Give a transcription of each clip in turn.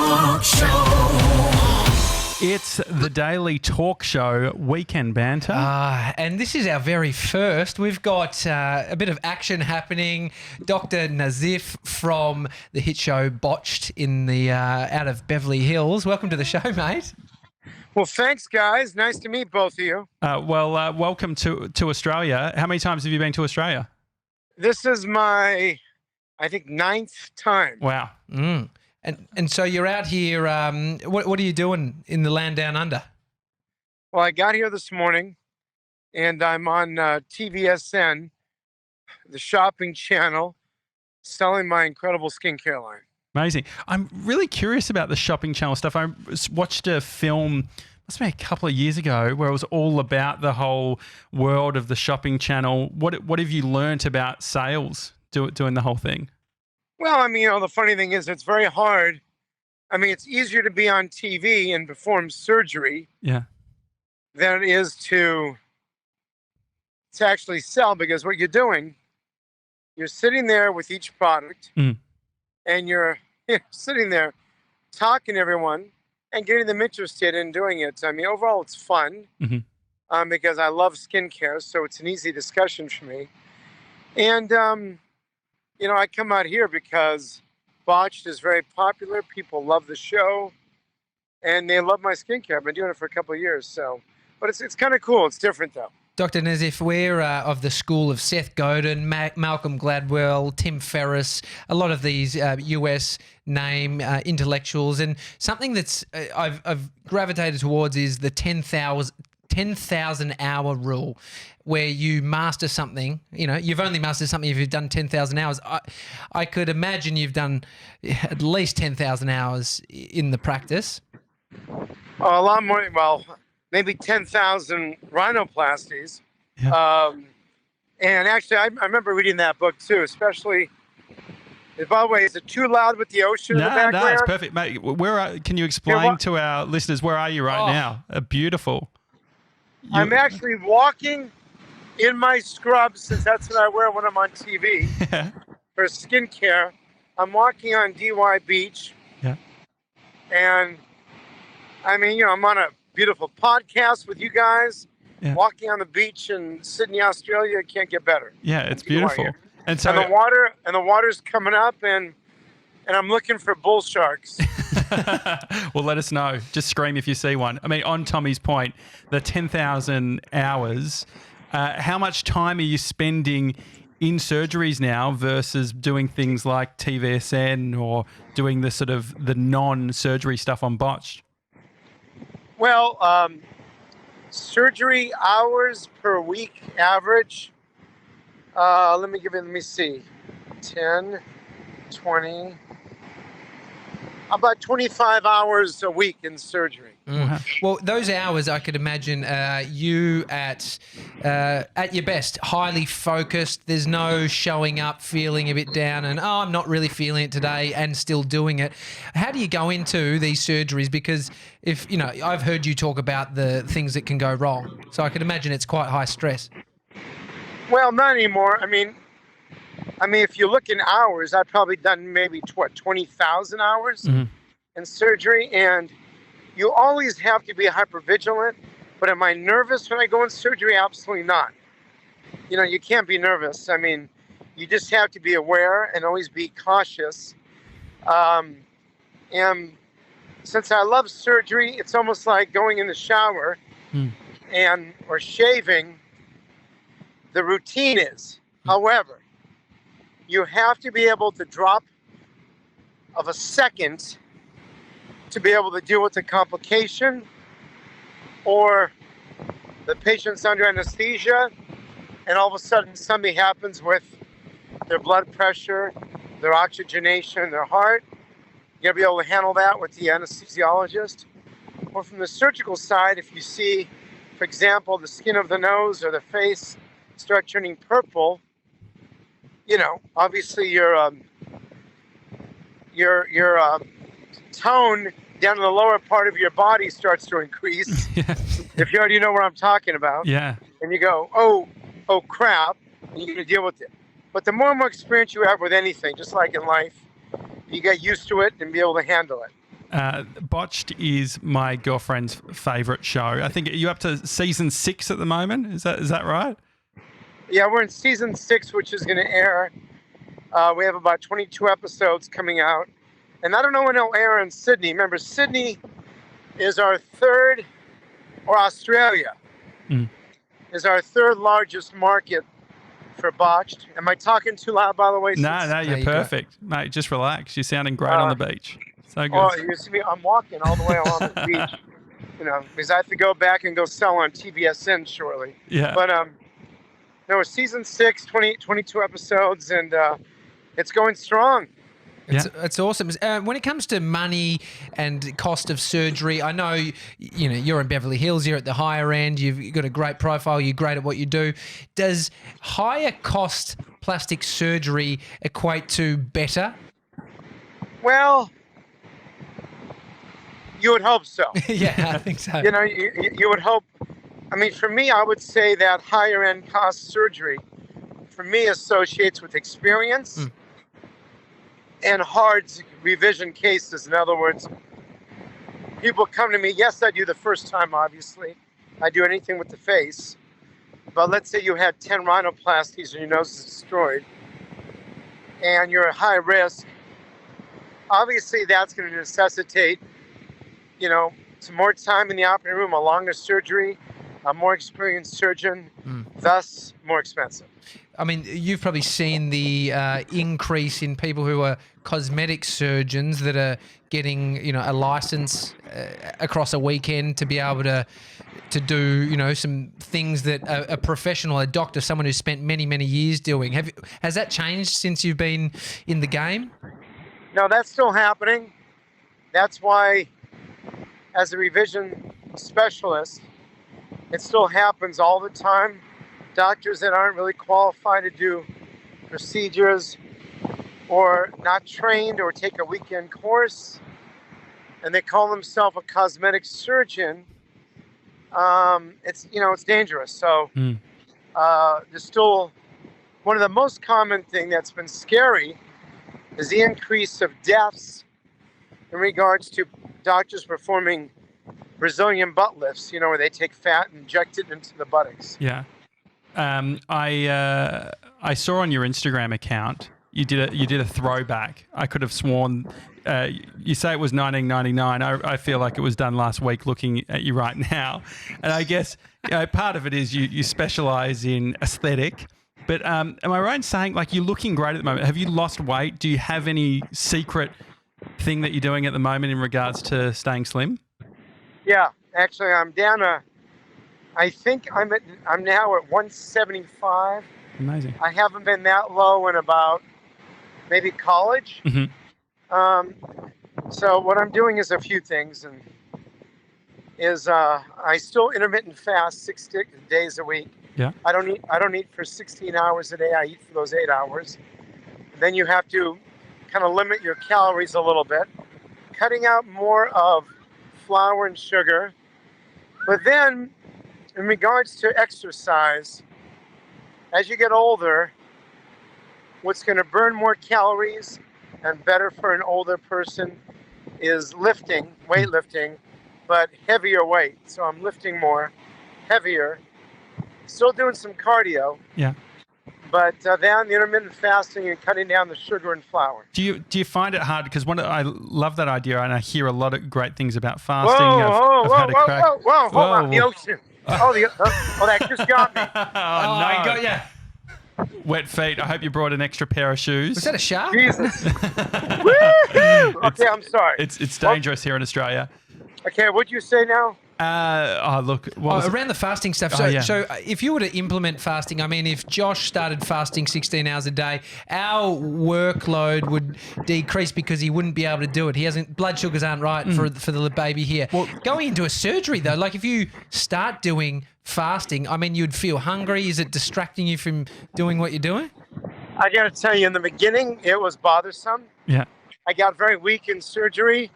talk show. It's the daily talk show, Weekend Banter. And this is our very first. We've got a bit of action happening. Dr. Nassif from the hit show Botched in the out of Beverly Hills. Welcome to the show, mate. Well, thanks, guys. Nice to meet both of you. Welcome to Australia. How many times have you been to Australia? This is my, I think, 9th time. Wow. And so you're out here. What are you doing in the land down under? Well, I got here this morning, and I'm on TVSN, the shopping channel, selling my incredible skincare line. Amazing. I'm really curious about the shopping channel stuff. I watched a film, must have been a couple of years ago, where it was all about the whole world of the shopping channel. What have you learnt about sales doing the whole thing? Well, I mean, the funny thing is it's very hard. I mean, it's easier to be on TV and perform surgery than it is to actually sell, because what you're doing, you're sitting there with each product and you're sitting there talking to everyone and getting them interested in doing it. I mean, overall, it's fun because I love skincare, so it's an easy discussion for me. And, I come out here because Botched is very popular. People love the show, and they love my skincare. I've been doing it for a couple of years, but it's kind of cool. It's different, though. Dr. Nassif, we're of the school of Seth Godin, Malcolm Gladwell, Tim Ferriss, a lot of these US name intellectuals, and something that's I've gravitated towards is the 10,000 hour rule, where you master something. You've only mastered something if you've done 10,000 hours. I could imagine you've done at least 10,000 hours in the practice. A lot more. Well, maybe 10,000 rhinoplasties. Yeah. And actually, I remember reading that book too, especially. By the way, is it too loud with the ocean in the background? No, it's perfect, mate. Can you explain to our listeners, where are you right now? Beautiful. I'm actually walking in my scrubs, since that's what I wear when I'm on TV for skincare. I'm walking on DY Beach. Yeah. And I mean, I'm on a beautiful podcast with you guys. Yeah. Walking on the beach in Sydney, Australia, can't get better. Yeah, it's beautiful. And the water's coming up, and I'm looking for bull sharks. Well, let us know. Just scream if you see one. I mean, on Tommy's point, the 10,000 hours, how much time are you spending in surgeries now versus doing things like TVSN or doing the sort of the non-surgery stuff on Botched? Well, surgery hours per week average, let me see, 10, 20, about 25 hours a week in surgery. Well, those hours, I could imagine you at your best, highly focused. There's no showing up, feeling a bit down and, I'm not really feeling it today, and still doing it. How do you go into these surgeries? Because I've heard you talk about the things that can go wrong. So I could imagine it's quite high stress. Well, not anymore. I mean, if you look in hours, I've probably done maybe 20,000 hours in surgery, and you always have to be hypervigilant. But am I nervous when I go in surgery? Absolutely not. You can't be nervous. I mean, you just have to be aware and always be cautious. And since I love surgery, it's almost like going in the shower or shaving. The routine is, however, you have to be able to drop of a second to be able to deal with the complication, or the patient's under anesthesia and all of a sudden something happens with their blood pressure, their oxygenation, their heart. You gotta be able to handle that with the anesthesiologist. Or from the surgical side, if you see, for example, the skin of the nose or the face start turning purple, obviously your tone down in the lower part of your body starts to increase. If you already know what I'm talking about. Yeah. And you go, oh crap, and you're gonna deal with it. But the more and more experience you have with anything, just like in life, you get used to it and be able to handle it. Botched is my girlfriend's favourite show. I think you up to season 6 at the moment. Is that right? Yeah, we're in season 6, which is going to air. We have about 22 episodes coming out. And I don't know when it'll air in Sydney. Remember, Sydney is our third, or Australia, is our third largest market for Botched. Am I talking too loud, by the way? No, you're perfect. Mate, just relax. You're sounding great on the beach. So good. Oh, you see me? I'm walking all the way along the beach, because I have to go back and go sell on TVSN shortly. Yeah. But, no, it's season 6, 22 episodes, and it's going strong. It's awesome. When it comes to money and cost of surgery, I know you're in Beverly Hills. You're at the higher end. You've got a great profile. You're great at what you do. Does higher cost plastic surgery equate to better? Well, you would hope so. Yeah, I think so. You would hope. I mean, for me, I would say that higher end cost surgery, for me, associates with experience. And hard revision cases. In other words, people come to me, yes, I do the first time, obviously. I do anything with the face. But let's say you had 10 rhinoplasties and your nose is destroyed, and you're at high risk. Obviously, that's going to necessitate, some more time in the operating room, a longer surgery, a more experienced surgeon, thus more expensive. I mean, you've probably seen the increase in people who are cosmetic surgeons that are getting, a license across a weekend to be able to do, some things that a professional, a doctor, someone who's spent many, many years doing. Has that changed since you've been in the game? No, that's still happening. That's why, as a revision specialist, it still happens all the time. Doctors that aren't really qualified to do procedures or not trained or take a weekend course, and they call themselves a cosmetic surgeon, it's dangerous. So there's still one of the most common thing that's been scary is the increase of deaths in regards to doctors performing Brazilian butt lifts, where they take fat and inject it into the buttocks. Yeah. I saw on your Instagram account you did a throwback. I could have sworn you say it was 1999. I feel like it was done last week looking at you right now. And I guess part of it is you specialize in aesthetic. But am I right in saying you're looking great at the moment? Have you lost weight? Do you have any secret thing that you're doing at the moment in regards to staying slim? Yeah, actually, I'm down I think I'm now at 175. Amazing. I haven't been that low in about maybe college. So what I'm doing is a few things, and I still intermittent fast 6 days a week. Yeah. I don't eat for 16 hours a day. I eat for those 8 hours. Then you have to kind of limit your calories a little bit, cutting out more of flour and sugar. But then, in regards to exercise, as you get older, what's going to burn more calories and better for an older person is weightlifting, but heavier weight. So I'm lifting more, heavier, still doing some cardio. Yeah. But then the intermittent fasting and cutting down the sugar and flour. Do you find it hard? Because I love that idea, and I hear a lot of great things about fasting. Whoa, hold on, the ocean. That just got me. No. I got you. Wet feet. I hope you brought an extra pair of shoes. Was that a shark? Jesus. Woo-hoo! Okay, I'm sorry. It's dangerous here in Australia. Okay, what'd you say now? Look. Around the fasting stuff. So, yeah. so if you were to implement fasting, I mean, if Josh started fasting 16 hours a day, our workload would decrease because he wouldn't be able to do it. Blood sugars aren't right for the baby here. Well, going into a surgery though, if you start doing fasting, I mean, you'd feel hungry. Is it distracting you from doing what you're doing? I got to tell you, in the beginning, it was bothersome. Yeah. I got very weak in surgery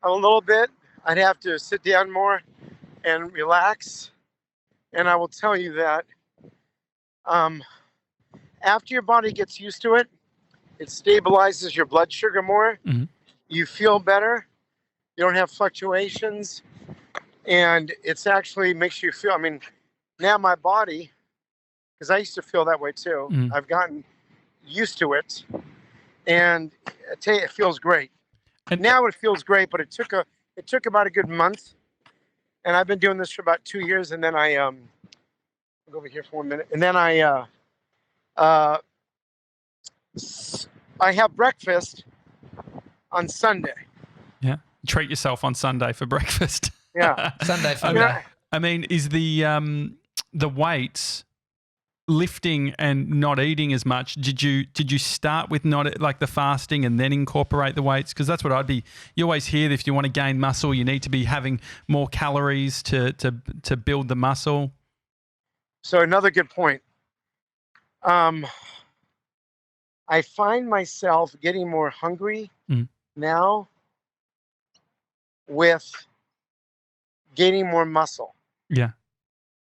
a little bit. I'd have to sit down more and relax. And I will tell you that after your body gets used to it, it stabilizes your blood sugar more. You feel better. You don't have fluctuations, and it's actually makes you feel. I mean, now my body, because I used to feel that way too. I've gotten used to it, and I tell you, it feels great. And Now it feels great, but it took about a good month, and I've been doing this for about 2 years, and then I'll go over here for 1 minute, and then I have breakfast on Sunday. yeah, treat yourself on Sunday for breakfast. Yeah. Sunday fun Yeah. day. I mean, is the weights lifting and not eating as much? Did you start with not like the fasting and then incorporate the weights? Because that's what I'd be. You always hear that if you want to gain muscle, you need to be having more calories to build the muscle. So another good point. I find myself getting more hungry now with gaining more muscle. Yeah.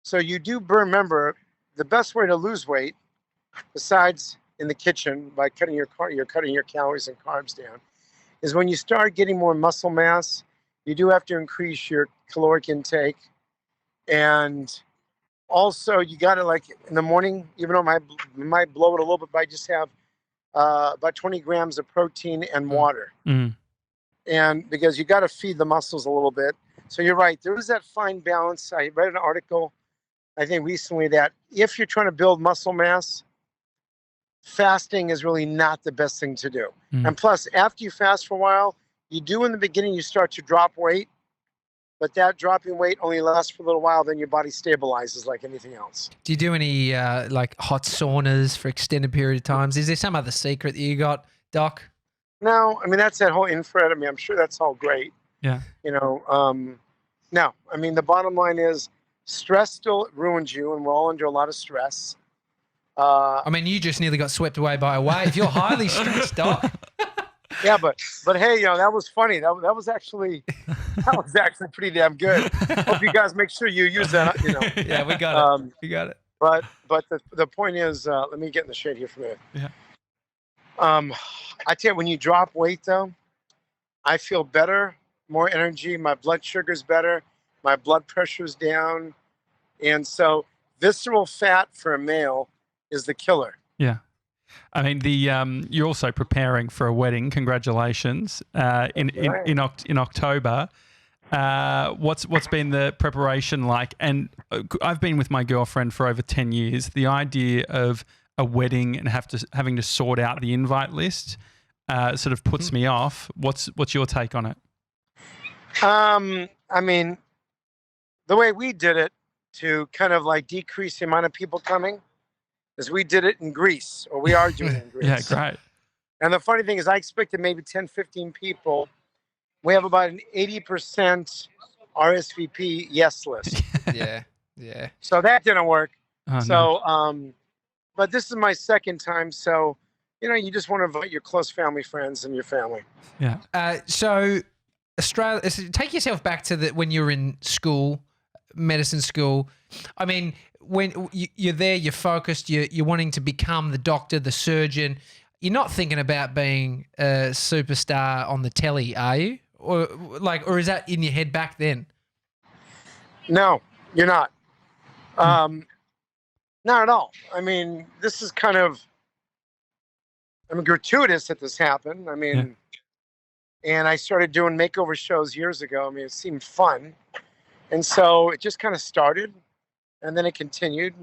So you do remember the best way to lose weight, besides in the kitchen by cutting your calories and carbs down, is when you start getting more muscle mass. You do have to increase your caloric intake, and also you got to, like, in the morning, even though it might blow it a little bit, but I just have about 20 grams of protein and water. And because you got to feed the muscles a little bit. So you're right, there is that fine balance. I read an article, I think recently, that if you're trying to build muscle mass, fasting is really not the best thing to do. And plus, after you fast for a while, you do in the beginning, you start to drop weight, but that dropping weight only lasts for a little while, then your body stabilizes like anything else. Do you do any like hot saunas for extended period of times? Is there some other secret that you got, Doc? No, I mean, that's that whole infrared. I mean, I'm sure that's all great. Yeah. You know, no, I mean, the bottom line is stress still ruins you, and we're all under a lot of stress. I mean, you just nearly got swept away by a wave. You're highly stressed, Doc. Yeah, but hey, you know, that was funny. That was actually pretty damn good. Hope you guys make sure you use that. You know. Yeah, we got it. We got it. But the point is, let me get in the shade here for a minute. Yeah. I tell you, when you drop weight, though, I feel better, more energy. My blood sugar's better. My blood pressure's down, and so visceral fat for a male is the killer. Yeah. I mean, you're also preparing for a wedding. Congratulations! In October. What's been the preparation like? And I've been with my girlfriend for over 10 years. The idea of a wedding and having to sort out the invite list sort of puts me off. What's your take on it? I mean, the way we did it to kind of like decrease the amount of people coming is we did it in Greece, or we are doing it in Greece. Yeah, great. And the funny thing is, I expected maybe 10, 15 people. We have about an 80% RSVP yes list. Yeah. So that didn't work. Oh, So, but this is my second time. So, you know, you just want to invite your close family, friends, and your family. Yeah. So Australia, take yourself back to when you were in school, medicine school. I mean, when you're there, you're focused, you're wanting to become the doctor, the surgeon. You're not thinking about being a superstar on the telly, are you? Or is that in your head back then? No, you're not. Not at all. I mean, this is kind of, gratuitous that this happened. I mean, and I started doing makeover shows years ago. I mean, it seemed fun. And so it just kind of started, and then it continued.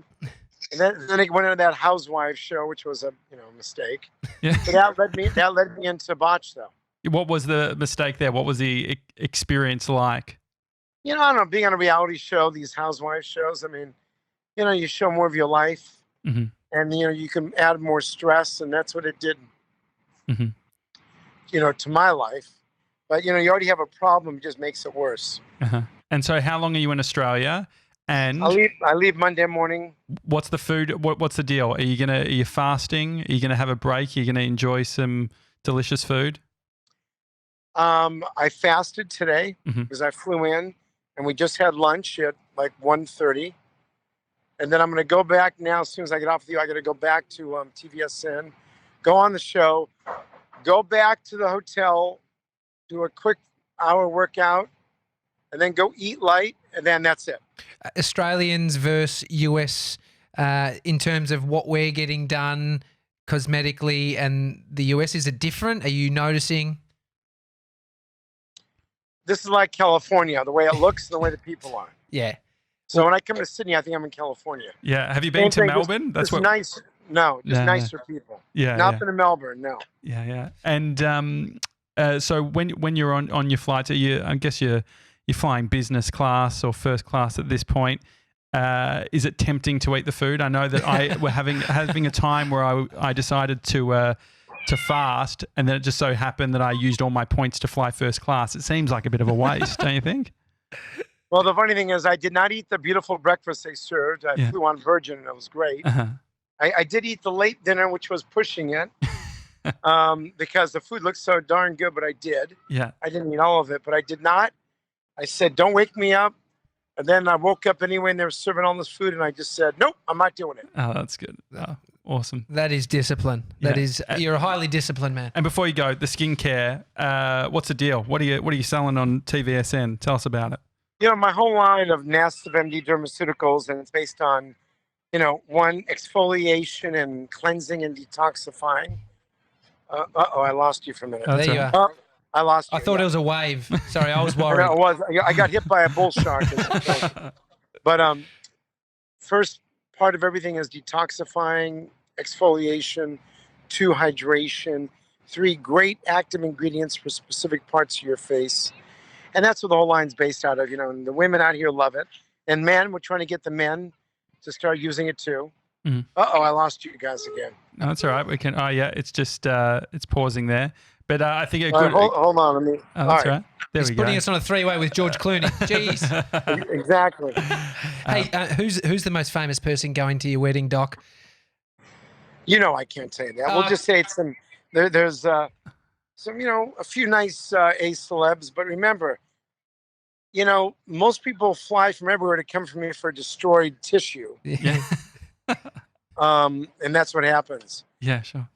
And then it went into that housewives show, which was a mistake. Yeah. But that led me into Botched, though. What was the mistake there? What was the experience like? You know, I don't know, being on a reality show, these housewives shows. I mean, you know, you show more of your life, and you know, you can add more stress, and that's what it did. You know, to my life. But you know, you already have a problem; it just makes it worse. And so, how long are you in Australia? And I leave Monday morning. What's the food? What's the deal? Are you fasting? Are you gonna have a break? Are you gonna enjoy some delicious food? I fasted today because I flew in, and we just had lunch at like 1:30. And then I'm going to go back now. As soon as I get off with you, I got to go back to TVSN, go on the show, go back to the hotel, do a quick hour workout, and then go eat light, and then that's it. Australians versus US in terms of what we're getting done cosmetically and the US, is it different? Are you noticing? This is like California, the way it looks and the way the people are. Yeah. So when I come to Sydney, I think I'm in California. Yeah. Have you been to Melbourne? That's what nice. No, just nicer people. Yeah. Not been to Melbourne. No. Yeah, yeah. And so when you're on your flights, I guess you're flying business class or first class at this point. Is it tempting to eat the food? I know that we're having a time where I decided to fast, and then it just so happened that I used all my points to fly first class. It seems like a bit of a waste, don't you think? Well, the funny thing is, I did not eat the beautiful breakfast they served. I flew on Virgin, and it was great. Uh-huh. I did eat the late dinner, which was pushing it, because the food looked so darn good, but I did. Yeah. I didn't eat all of it, but I did not. I said, don't wake me up. And then I woke up anyway, and they were serving all this food, and I just said, nope, I'm not doing it. Oh, that's good. Oh, awesome. That is discipline. Yeah. That is, you're a highly disciplined man. And before you go, the skincare, what's the deal? What are you selling on TVSN? Tell us about it. My whole line of Nassif MD Dermaceuticals, and it's based on, one, exfoliation and cleansing and detoxifying. I lost you for a minute. Oh, there you are. I lost you. I thought it was a wave. Sorry, I was worried. It was. I got hit by a bull shark. But first part of everything is detoxifying, exfoliation, 2, hydration, 3, great active ingredients for specific parts of your face. And that's what the whole line's based out of, and the women out here love it. And men, we're trying to get the men to start using it too. Mm-hmm. I lost you guys again. No, that's all right. We can. Oh, yeah. It's just it's pausing there. But I think it could. could. Hold on. Let me. Oh, that's right. There He's we go. putting us on a 3-way with George Clooney. Jeez. Exactly. Hey, who's the most famous person going to your wedding, Doc? I can't say that. We'll just say it's some. There's some, a few nice A celebs, but remember, most people fly from everywhere to come from here for destroyed tissue. Yeah. And that's what happens. Yeah, sure.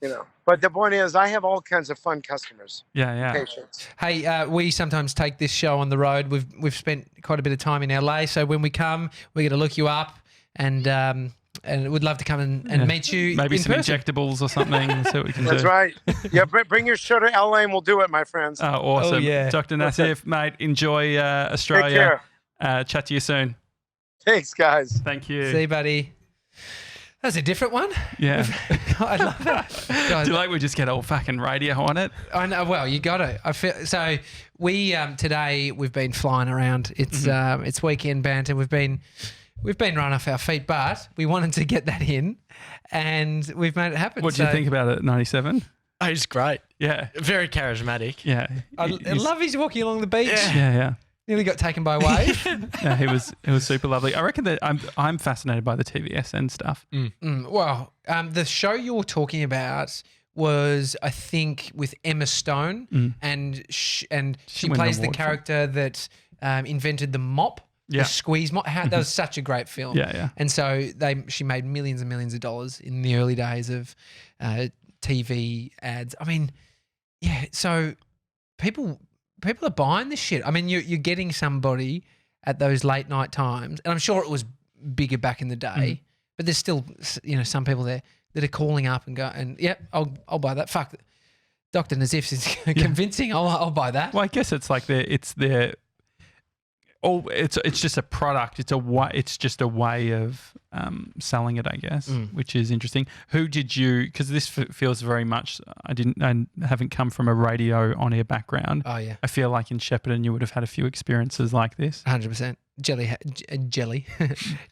But the point is, I have all kinds of fun customers. Yeah. Patients. Hey, we sometimes take this show on the road. We've spent quite a bit of time in LA, so when we come, we're going to look you up and we'd love to come and meet you. Maybe in some person. injectables or something. See what we can do. That's right. Yeah, bring your show to LA and we'll do it, my friends. Oh, awesome. Oh, yeah. Dr. Nassif, mate, enjoy Australia. Take care. Chat to you soon. Thanks, guys. Thank you. See you, buddy. That's a different one. Yeah. I love that. Guys, Do you like we just get all fucking radio on it? I know. Well, you got to. I feel so. We today we've been flying around. It's weekend banter. We've been run off our feet, but we wanted to get that in, and we've made it happen. What do you think about it, 97? Oh, he's great. Yeah. Very charismatic. Yeah. I love he's walking along the beach. Yeah. Nearly got taken by a wave. Yeah, he was super lovely. I reckon that I'm fascinated by the TVSN stuff. Well, the show you're talking about was, I think, with Emma Stone, and she won plays an the award for it. character that invented the mop, Yeah. the squeeze mop. That was such a great film. Yeah. And so she made millions and millions of dollars in the early days of TV ads. I mean, yeah. So people are buying this shit. I mean, you're getting somebody at those late night times, and I'm sure it was bigger back in the day, but there's still some people there that are calling up and go and yep, I'll buy that. Fuck, Dr. Nassif is convincing. I'll buy that. Well, I guess it's like it's just a product. It's just a way of selling it, I guess, which is interesting. Who did you? Because this feels very much. I haven't come from a radio on air background. Oh yeah, I feel like in Shepparton you would have had a few experiences like this. 100%.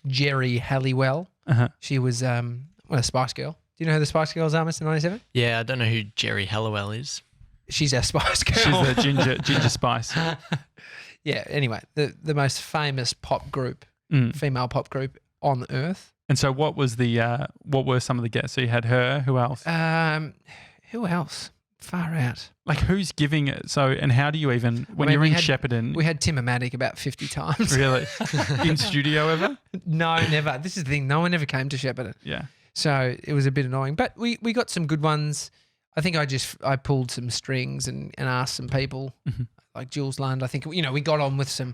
Jerry Halliwell. She was a Spice Girl. Do you know who the Spice Girls are, Mr. 97? Yeah, I don't know who Jerry Halliwell is. She's our Spice Girl. She's a ginger spice. Yeah. Anyway, the most famous pop group, female pop group on earth. And so, what were some of the guests? So you had her. Who else? Who else? Far out. Like who's giving it? So, and how do you even when you're in Shepparton? We had Tim-O-Matic about 50 times. Really in studio ever? No, never. This is the thing. No one ever came to Shepparton. Yeah. So it was a bit annoying, but we got some good ones. I think I pulled some strings and asked some people. like Jules Lund. I think we got on with some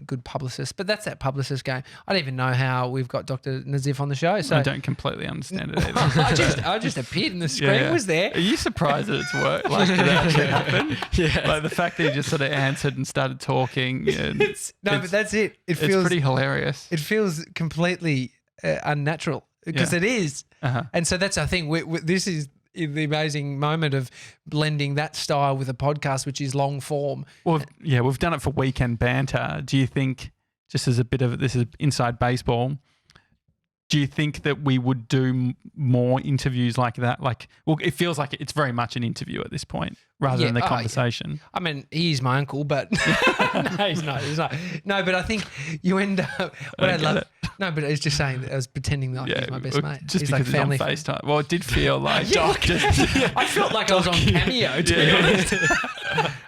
good publicists, but that's that publicist game. I don't even know how we've got Dr. Nassif on the show. So I don't completely understand it either. I just appeared and the screen was there. Are you surprised that it's worked? Like, did it actually happen? Yeah. Like the fact that he just sort of answered and started talking. But that's it. It's pretty hilarious. It feels completely unnatural because it is. Uh-huh. And so that's, I think, this is the amazing moment of blending that style with a podcast, which is long form. Well, we've done it for Weekend Banter. Do you think, just as a bit of this is inside baseball, do you think that we would do more interviews like that? Like, well, it feels like it's very much an interview at this point rather than the conversation. Yeah. I mean, he's my uncle, but no, he's not. No, but I think you end up. What I love. No, but it's just saying that I was pretending like he's my best mate. Just he's because like he's on FaceTime. Well, it did feel like I felt like I was on Cameo, to be honest.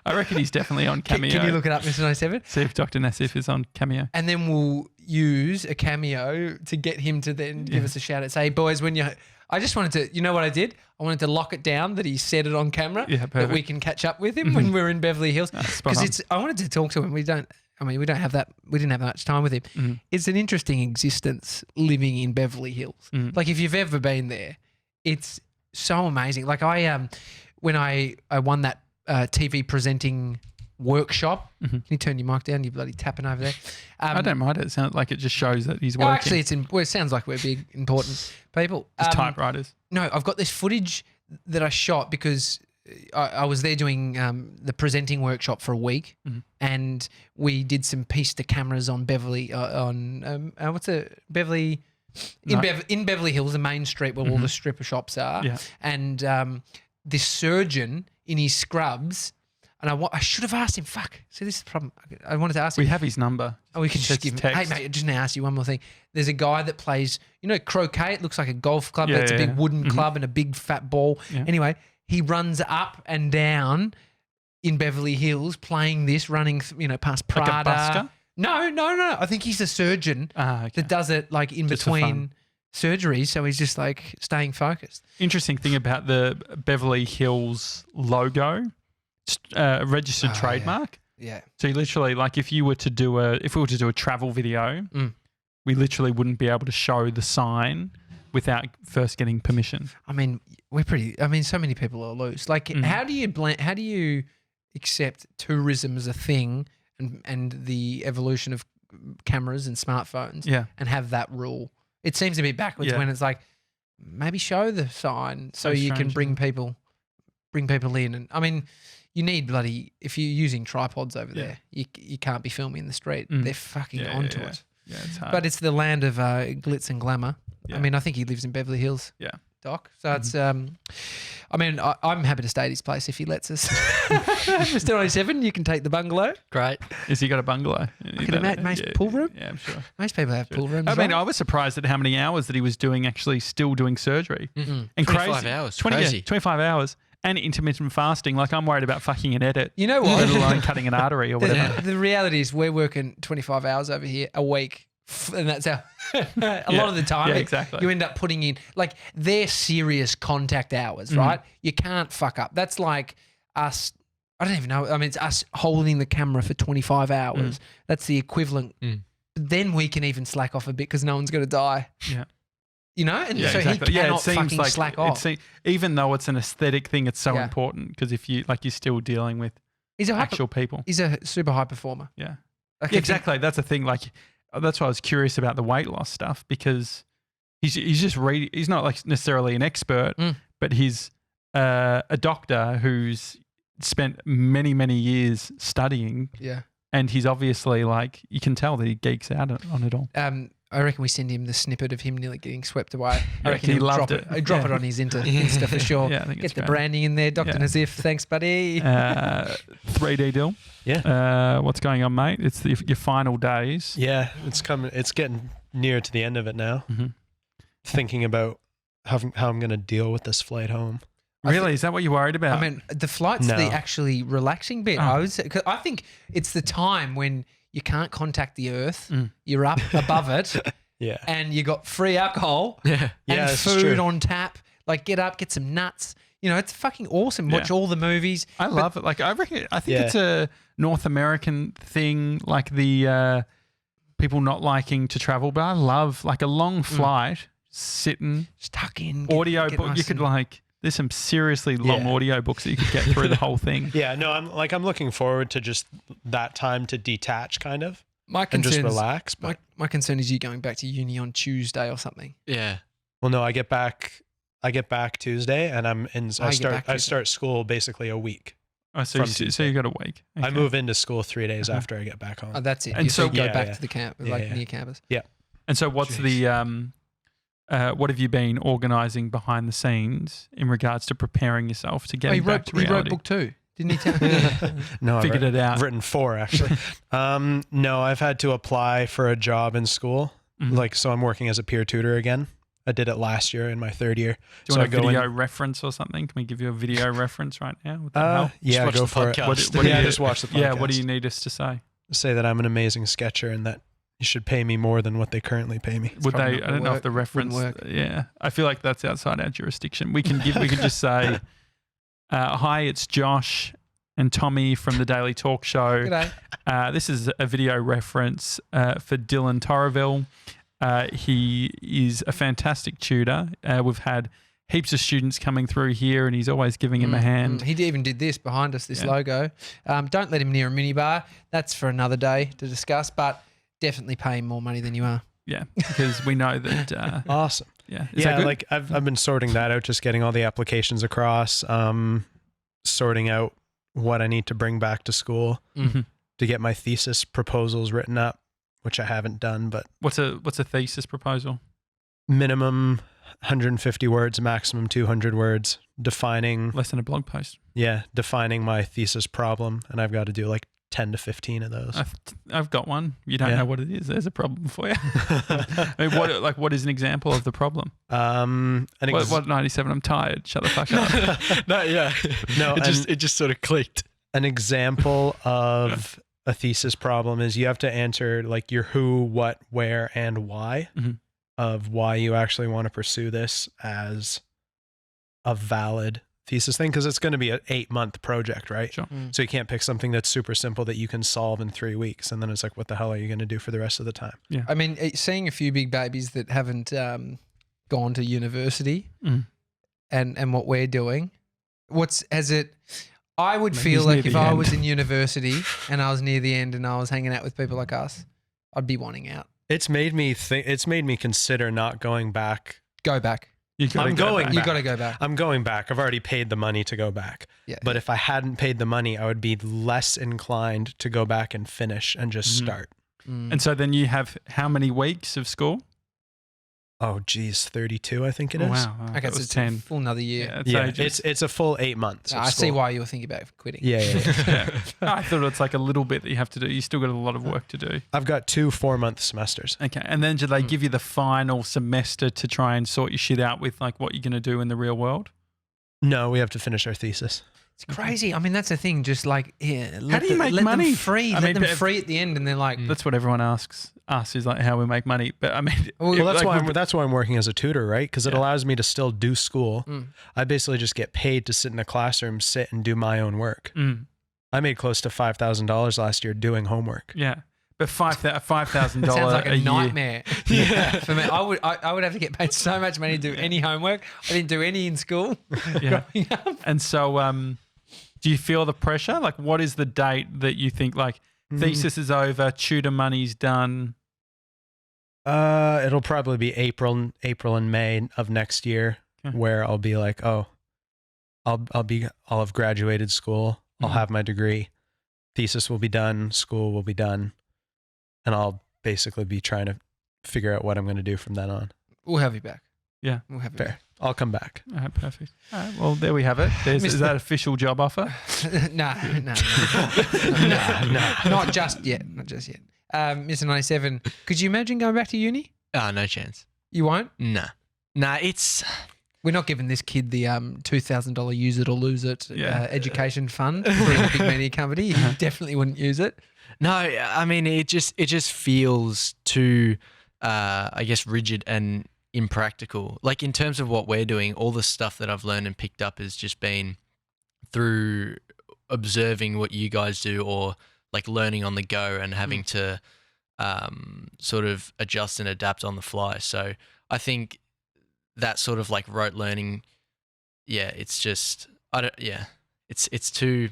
I reckon he's definitely on Cameo. Can you look it up, Mr. 97? See if Dr. Nassif is on Cameo. And then we'll use a Cameo to get him to then give us a shout out. Say, hey, boys, I just wanted to, you know what I did? I wanted to lock it down that he said it on camera. Yeah, that perfect. we can catch up with him when we're in Beverly Hills. Because I wanted to talk to him. We didn't have that much time with him. Mm-hmm. It's an interesting existence living in Beverly Hills. Mm-hmm. Like if you've ever been there, it's so amazing. Like when I won that TV presenting workshop. Mm-hmm. Can you turn your mic down? You're bloody tapping over there. I don't mind it. It sounds like it just shows that he's working. Actually, it sounds like we're big, important people. Just typewriters. No, I've got this footage that I shot because I was there doing the presenting workshop for a week, and we did some piece to cameras on Beverly in Beverly Hills, the main street where all the stripper shops are. Yeah. And this surgeon in his scrubs. And I should have asked him. Fuck. See, this is the problem. I wanted to ask him. We have his number. Oh, we can just give him. text. Hey, mate, I just want to ask you one more thing. There's a guy that plays, croquet. It looks like a golf club. It's a big wooden club and a big fat ball. Yeah. Anyway, he runs up and down in Beverly Hills playing this, running, past Prada. Like a busker? No. I think he's a surgeon that does it like in just between surgeries. So he's just like staying focused. Interesting thing about the Beverly Hills logo. Registered trademark. Yeah. So you literally, like, if we were to do a travel video, we literally wouldn't be able to show the sign without first getting permission. I mean, so many people are loose. Like, how do you accept tourism as a thing and the evolution of cameras and smartphones and have that rule? It seems a bit backwards when it's like, maybe show the sign so you can bring people in. And I mean, you need if you're using tripods over there, you can't be filming in the street. They're fucking onto it. Yeah, it's hard. But it's the land of glitz and glamour. Yeah. I mean, I think he lives in Beverly Hills. Yeah. Doc. So it's, I'm happy to stay at his place if he lets us. Mr. 97, you can take the bungalow. Great. Has he got a bungalow? Can imagine pool room? Yeah, I'm sure. Most people have pool rooms. I mean, I was surprised at how many hours that he was still doing surgery. Mm-hmm. And 25 hours. 25 hours. And intermittent fasting. Like, I'm worried about fucking an edit. You know what? Let alone cutting an artery or whatever. The reality is we're working 25 hours over here a week. And that's how a lot of the time exactly. you end up putting in, like, they're serious contact hours, right? You can't fuck up. That's like us, I don't even know. I mean, it's us holding the camera for 25 hours. That's the equivalent. Then we can even slack off a bit because no one's going to die. Yeah. And so exactly. he cannot fucking slack off. Even though it's an aesthetic thing, it's so important because if you're still dealing with actual people. He's a super high performer. Yeah. Like exactly. That's the thing. Like, that's why I was curious about the weight loss stuff because he's just he's not like necessarily an expert, but he's a doctor who's spent many, many years studying. Yeah. And he's obviously like, you can tell that he geeks out on it all. I reckon we send him the snippet of him nearly getting swept away. I reckon he loved it. He'd drop it on his Insta for sure. Yeah, I think Get the branding in there. Dr. Nassif, thanks, buddy. 3D deal. Yeah. What's going on, mate? It's your final days. Yeah, it's coming. It's getting near to the end of it now. Thinking about how I'm going to deal with this flight home. Really? Is that what you're worried about? I mean, the flight's the actually relaxing bit. I think it's the time when you can't contact the earth. You're up above it. Yeah. And you got free alcohol and food on tap. Like, get up, get some nuts. it's fucking awesome. Watch all the movies. I love it. Like I think Yeah. it's a North American thing, like the people not liking to travel. But I love like a long flight, sitting, Just tuck in. audio get book. nice You could and- like. There's some seriously long audio books that you could get through the whole thing. Yeah, no, I'm looking forward to just that time to detach kind of My and just concern is- relax. But My concern is you going back to uni on Tuesday or something. Yeah. well, no, I get back Tuesday and I'm in. Oh, I you get back I Tuesday. start school basically a week. Oh, so From you Tuesday. got a week. I Okay. move into school 3 days after I get back home. Oh, that's it. And You so- go Yeah, back yeah. to the camp, Yeah, like yeah. near campus. And so, what's the what have you been organising behind the scenes in regards to preparing yourself to Oh, getting back to he wrote reality? book 2, didn't he? Tell No, I've Figured it out. I've written 4 actually. No, I've had to apply for a job in school. Mhm. Like, so I'm working as a peer tutor again. I did it last year in my 3rd year. Do you so want I a go video in. reference or something? Can we give you a video reference right now? Would that help? Yeah, watch go the for it. podcast. What do yeah, you- just watch the podcast. Yeah, what do you need us to say? Say that I'm an amazing sketcher and that you should pay me more than what they currently pay me. Would probably they? not I don't gonna know if work. the reference. Wouldn't Yeah, I feel like that's outside our jurisdiction. We can just say, "Hi, it's Josh and Tommy from the Daily Talk Show. G'day. This is a video reference for Dylan Torreville. He is a fantastic tutor. We've had heaps of students coming through here, and he's always giving him a hand. He even did this behind us, this Yeah. logo. Don't let him near a minibar. That's for another day to discuss, but definitely pay him more money than you are. Yeah, because we know that. Awesome. Yeah, is that Yeah, good? like I've been sorting that out, just getting all the applications across, sorting out what I need to bring back to school Mhm. to get my thesis proposals written up, which I haven't done, but What's a thesis proposal? minimum 150 words, maximum 200 words, defining Less than a blog post. defining my thesis problem, and I've got to do like 10 to 15 of those. I've got one. You don't Yeah. know what it is. There's a problem for you. I mean, what is an example of the problem? What 97? I'm tired. Shut the fuck up. No, yeah. No, it just sort of clicked. An example of a thesis problem is you have to answer like your who, what, where, and why Mhm. of why you actually want to pursue this as a valid thesis thing, because it's going to be an 8-month project, right? Sure. So you can't pick something that's super simple that you can solve in 3 weeks, and then it's like, what the hell are you going to do for the rest of the time? I mean, seeing a few big babies that haven't gone to university Mm. and what we're doing, I would Maybe feel he's like near if the I end. was in university and I was near the end and I was hanging out with people like us, I'd be wanting out. It's made me think. It's made me consider not going back. Go back. You gotta I'm go going back. You back. got to go back. I'm going back. I've already paid the money to go back. Yeah. But if I hadn't paid the money, I would be less inclined to go back and finish and just Mhm. start. And so then you have how many weeks of school? Oh, geez, 32, I think it Oh, is. wow. okay, That so was it's 10. a full another year. Yeah, it's Yeah, ages. it's a full 8 months. No, of I see school. why you were thinking about quitting. Yeah, yeah, yeah. Yeah. I thought it's like a little bit that you have to do. You still got a lot of work to do. I've got 2 4-month semesters. Okay. And then do they give you the final semester to try and sort your shit out with like what you're going to do in the real world? No, we have to finish our thesis. It's crazy. I mean, that's the thing. Just like, How do you make let money? Them free. I Let mean, them but if- free at the end, and they're like, That's what everyone asks us is like how we make money. But I mean, Well, Well, that's like, why that's why I'm working as a tutor, right? Because it Yeah. allows me to still do school. Mm. I basically just get paid to sit in a classroom, sit and do my own work. Mm, I made close to $5,000 last year doing homework. yeah. But $5,000 it sounds like a year. nightmare. Yeah. For me, I would have to get paid so much money to do any homework. I didn't do any in school Yeah. growing up. And so, do you feel the pressure? Like, what is the date that you think like thesis is over, tutor money's done? It'll probably be April and May of next year, Okay. where I'll be like, oh, I'll have graduated school. I'll Mhm. have my degree. Thesis will be done. School will be done, and I'll basically be trying to figure out what I'm going to do from then on. We'll have you back. Yeah. We'll have you Fair. I'll come back. All right, perfect. All right, well, there we have it. Is that official job offer? back. No. Not just yet. Not just yet. Mr. 97, could you imagine going back to uni? Oh, no chance. You won't? Nah. Nah, it's... We're not giving this kid the $2,000 use it or lose it Yeah. education fund for a big media company. He definitely wouldn't use it. No, I mean, it just feels too, I guess, rigid and impractical. Like in terms of what we're doing, all the stuff that I've learned and picked up has just been through observing what you guys do, or like learning on the go and having to sort of adjust and adapt on the fly. So I think that sort of like rote learning, it's just it's too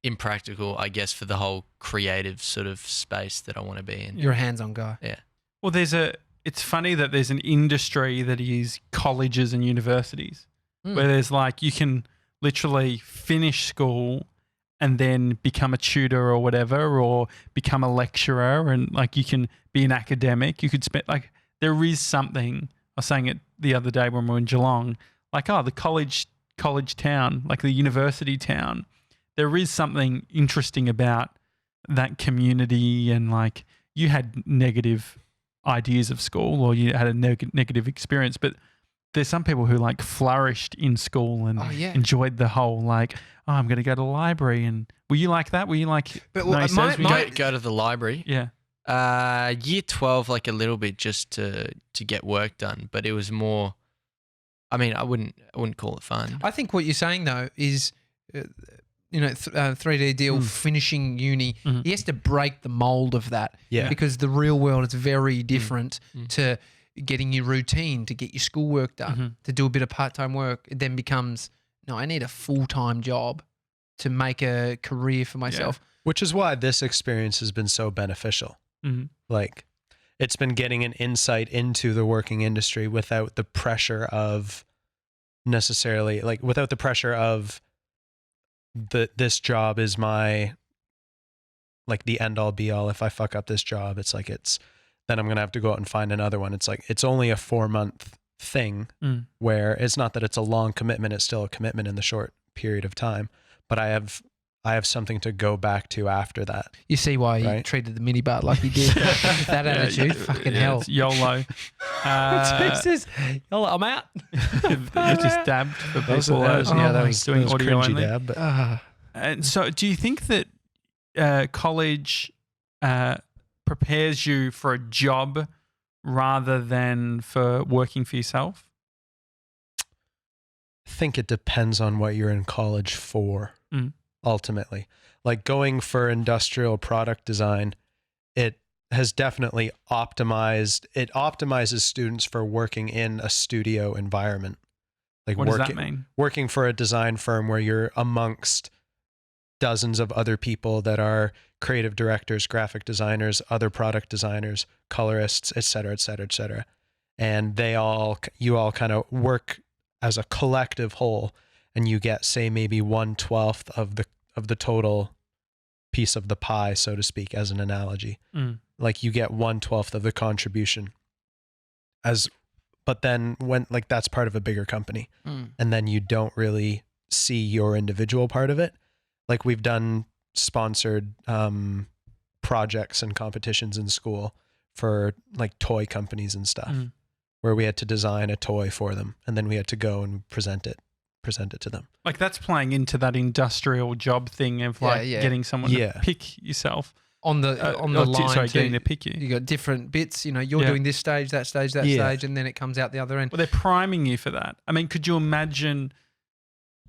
impractical, I guess, for the whole creative sort of space that I want to be in. You're a hands-on guy. Yeah. Well, it's funny that there's an industry that is colleges and universities where there's like, you can literally finish school and then become a tutor or whatever, or become a lecturer, and like you can be an academic. You could spend like, there is something, I was saying it the other day when we were in Geelong, like, the college town, like the university town, there is something interesting about that community. And like, you had negative ideas of school, or you had a negative experience, but there's some people who like flourished in school and enjoyed the whole like, I'm going to go to the library. And were you like that? Were you like, But Go to the library. Yeah. Year 12, like a little bit just to get work done, but it was more, I mean, I wouldn't call it fun. I think what you're saying though is, 3D deal, finishing uni, he has to break the mold of that. Yeah. Because the real world is very different to getting your routine, to get your schoolwork done, to do a bit of part-time work. It then becomes, no, I need a full-time job to make a career for myself. Which is why this experience has been so beneficial. Like, it's been getting an insight into the working industry without the pressure of necessarily, like, without the pressure of this job is my, like, the end all be all. If I fuck up this job, it's like, then I'm going to have to go out and find another one. It's like, it's only a 4-month thing where it's not that it's a long commitment. It's still a commitment in the short period of time, but I have something to go back to after that. You see why he treated the minibar like he did. That attitude, fucking hell. It's YOLO. Jesus, YOLO, I'm out. You just dabbed for people that was doing audio cringy only. dab, but And so, do you think that college prepares you for a job rather than for working for yourself? I think it depends on what you're in college for. Ultimately, like going for industrial product design, it has definitely optimizes students for working in a studio environment. Like, what does that mean? Working for a design firm where you're amongst dozens of other people that are creative directors, graphic designers, other product designers, colorists, et cetera, et cetera, et cetera. And you all kind of work as a collective whole, and you get, say, maybe 1/12 of the total piece of the pie, so to speak, as an analogy. Like, you get 1/12 of the contribution but then when, like, that's part of a bigger company, and then you don't really see your individual part of it. Like, we've done sponsored projects and competitions in school for like toy companies and stuff, where we had to design a toy for them, and then we had to go and present it to them. Like, that's playing into that industrial job thing of like getting someone to pick yourself on the line. Sorry, getting to pick you. You got different bits. You're doing this stage, that stage, stage, and then it comes out the other end. Well, they're priming you for that. I mean, could you imagine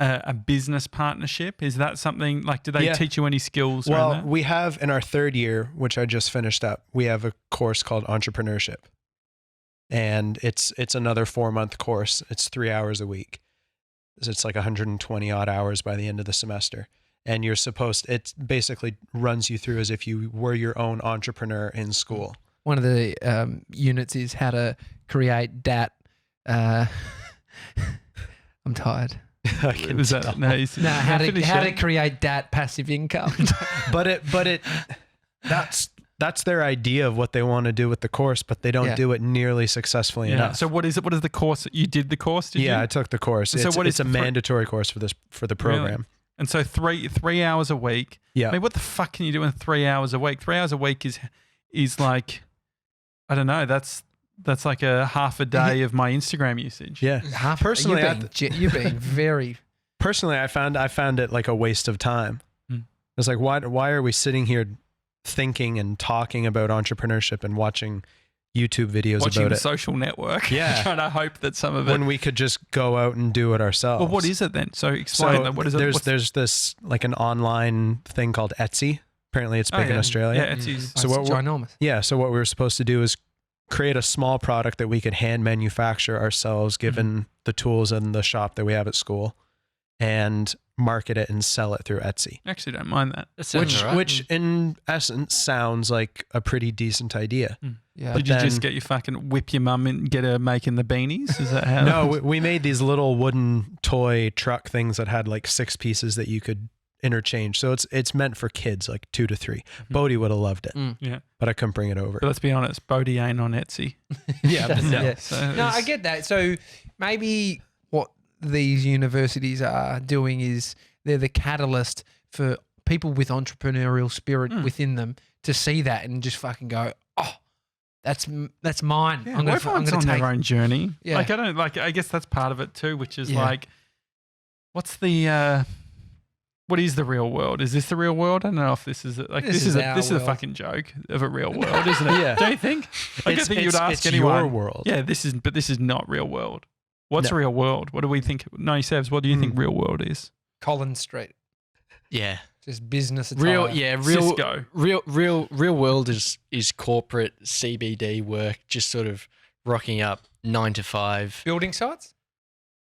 a business partnership? Is that something like? Do they teach you any skills? Well, around that? we have in our third year, which I just finished up, we have a course called entrepreneurship, and it's another 4-month course. It's 3 hours a week. It's like 120 odd hours by the end of the semester. And it basically runs you through as if you were your own entrepreneur in school. One of the units is how to create DAT. I'm tired. I can Was tell. that nice? No, how to create DAT passive income. That's their idea of what they want to do with the course, but they don't do it nearly successfully enough. So what is it? What is the course? You did the course? Did you? I took the course. So it's a mandatory course for the program. Really? And so three hours a week. Yeah. I mean, what the fuck can you do in 3 hours a week? 3 hours a week is like, I don't know. That's like a half a day of my Instagram usage. Yeah. Personally, you're being very. Personally, I found it like a waste of time. It's like, why are we sitting here thinking and talking about entrepreneurship and watching YouTube videos Watching about the it. social network. Yeah. Trying to hope that some of it. When we could just go out and do it ourselves. Well, what is it then? So explain that. What is it? There's this like an online thing called Etsy. Apparently it's big in Australia. Yeah, Etsy's. So what we're- ginormous. So what we were supposed to do is create a small product that we could hand manufacture ourselves, given the tools in the shop that we have at school, and market it and sell it through Etsy. Actually, don't mind that. That sounds alright. Which in essence sounds like a pretty decent idea. Yeah. Did you just get your fucking whip your mum and get her making the beanies? Is that how? No, we made these little wooden toy truck things that had like 6 pieces that you could interchange. So it's meant for kids, like 2 to 3. Bodie would have loved it. Yeah. But I couldn't bring it over. But let's be honest, Bodie ain't on Etsy. Yeah, but no. Yeah. So No, I get that. So maybe what these universities are doing is they're the catalyst for people with entrepreneurial spirit within them to see that and just fucking go, oh, that's mine. Yeah, I'm gonna everyone's on take their own journey. Yeah. Like I guess that's part of it too, which is Yeah. like, what's the what is the real world? Is this the real world? I don't know if this is like This this is is our this is a world. fucking joke of a real world, isn't it? Yeah. Don't you think? Like, I think you'd ask it's anyone. your world. Yeah, this is not real world. What's No. real world? What do we think? 97s, what do you think real world is? Collins Street. Yeah. Just business attire. Cisco. Real world is corporate CBD work, just sort of rocking up 9 to 5. Building sites?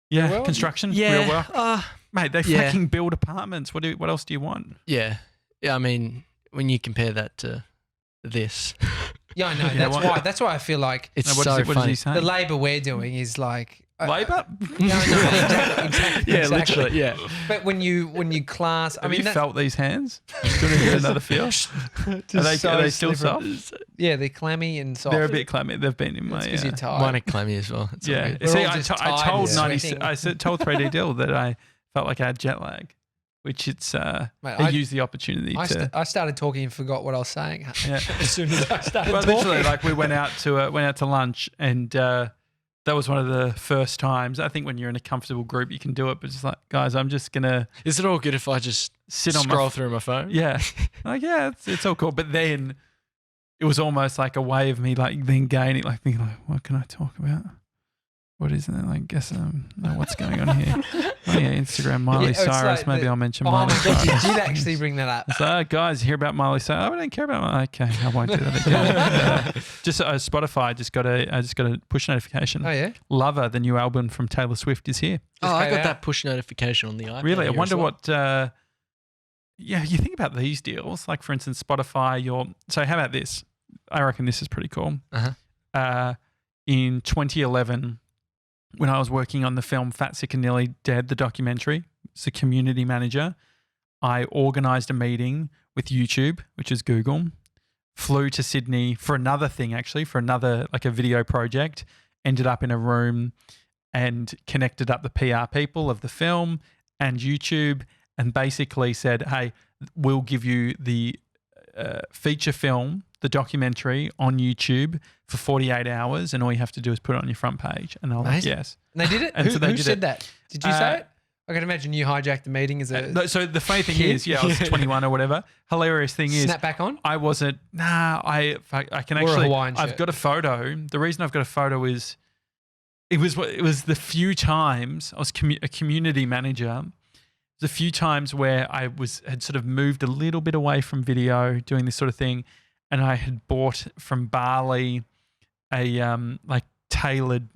Yeah, world? construction. Yeah, Real world. Mate, they yeah. fucking build apartments. What else do you want? Yeah. I mean, when you compare that to this, Yeah, I know. Yeah, That's why I feel like it's Now, what so does he funny. say? the labour we're doing is like Labour? No, exactly. Yeah, literally. Yeah. But when you class, I Have mean, you that- felt these hands? Do you want to get another feel? Are they still slippery. soft? Yeah, they're clammy and soft. They're a bit clammy. They've been in my. It's 'cause you're tired. Mine are clammy as well. It's all Yeah. good. We're See, all I just told tired and 90. sweating. I told 3D Dill that I felt like I had jet lag, which it's. Mate, I used the opportunity I, to. I started talking and forgot what I was saying. Yeah. As soon as I started But talking. literally, like we went out to lunch, and that was one of the first times. I think when you're in a comfortable group, you can do it. But just like, guys, I'm just gonna Is it all good if I just sit on scroll my through my phone? yeah, like yeah, it's all cool. But then it was almost like a way of me like then gaining, like thinking like, what can I talk about? What is it? Like, guess no, what's going on here? Oh yeah, Instagram Miley it's Cyrus. like Maybe the- I'll mention Oh Miley my god, you Cyrus. did actually bring that up. So, guys, hear about Miley Cyrus? Oh, I don't care about Miley. Okay, I won't do that again. Just Spotify just got a push notification. Oh yeah. Lover, the new album from Taylor Swift, is here. Oh, Just I came got out. that push notification on the iPad. Really, I here wonder as well. what. Yeah, you think about these deals, like for instance, Spotify. So how about this? I reckon this is pretty cool. In 2011, when I was working on the film Fat, Sick and Nearly Dead, the documentary, as a community manager, I organised a meeting with YouTube, which is Google, flew to Sydney for another thing, actually, for another, like a video project, ended up in a room and connected up the PR people of the film and YouTube and basically said, hey, we'll give you the feature film, the documentary on YouTube for 48 hours and all you have to do is put it on your front page. And they were like, Amazing. yes. And they did it. And Who, so they who did said it. that? Did you say it? I can imagine you hijacked the meeting as a No, so the funny thing kid? is, I was 21 or whatever. Hilarious thing is, snap back on. I wasn't. I can Or a actually. Hawaiian I've shirt. got a photo. The reason I've got a photo is, it was the few times I was a community manager. There's a few times where I had sort of moved a little bit away from video, doing this sort of thing, and I had bought from Bali a like tailored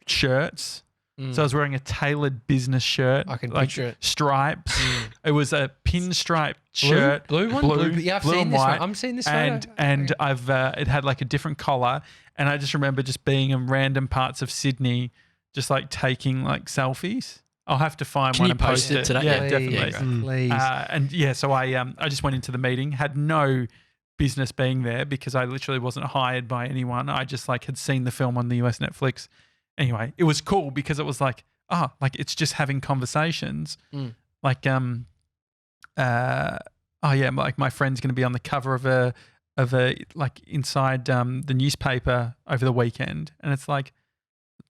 shirts. So I was wearing a tailored business shirt. I can like picture it. stripes. It was a pinstripe shirt, Blue one? blue, Yeah, I've blue seen and this one. white. I'm seeing this and photo. and Okay. I've it had like a different collar, and I just remember just being in random parts of Sydney, just like taking like selfies. I'll have to find Can one you and post post it it today? Yeah, Yeah, definitely. Please. And yeah, so I just went into the meeting, had no business being there because I literally wasn't hired by anyone. I just like had seen the film on the US Netflix. Anyway, it was cool because it was like, like it's just having conversations. Like like my friend's going to be on the cover of a like inside the newspaper over the weekend, and it's like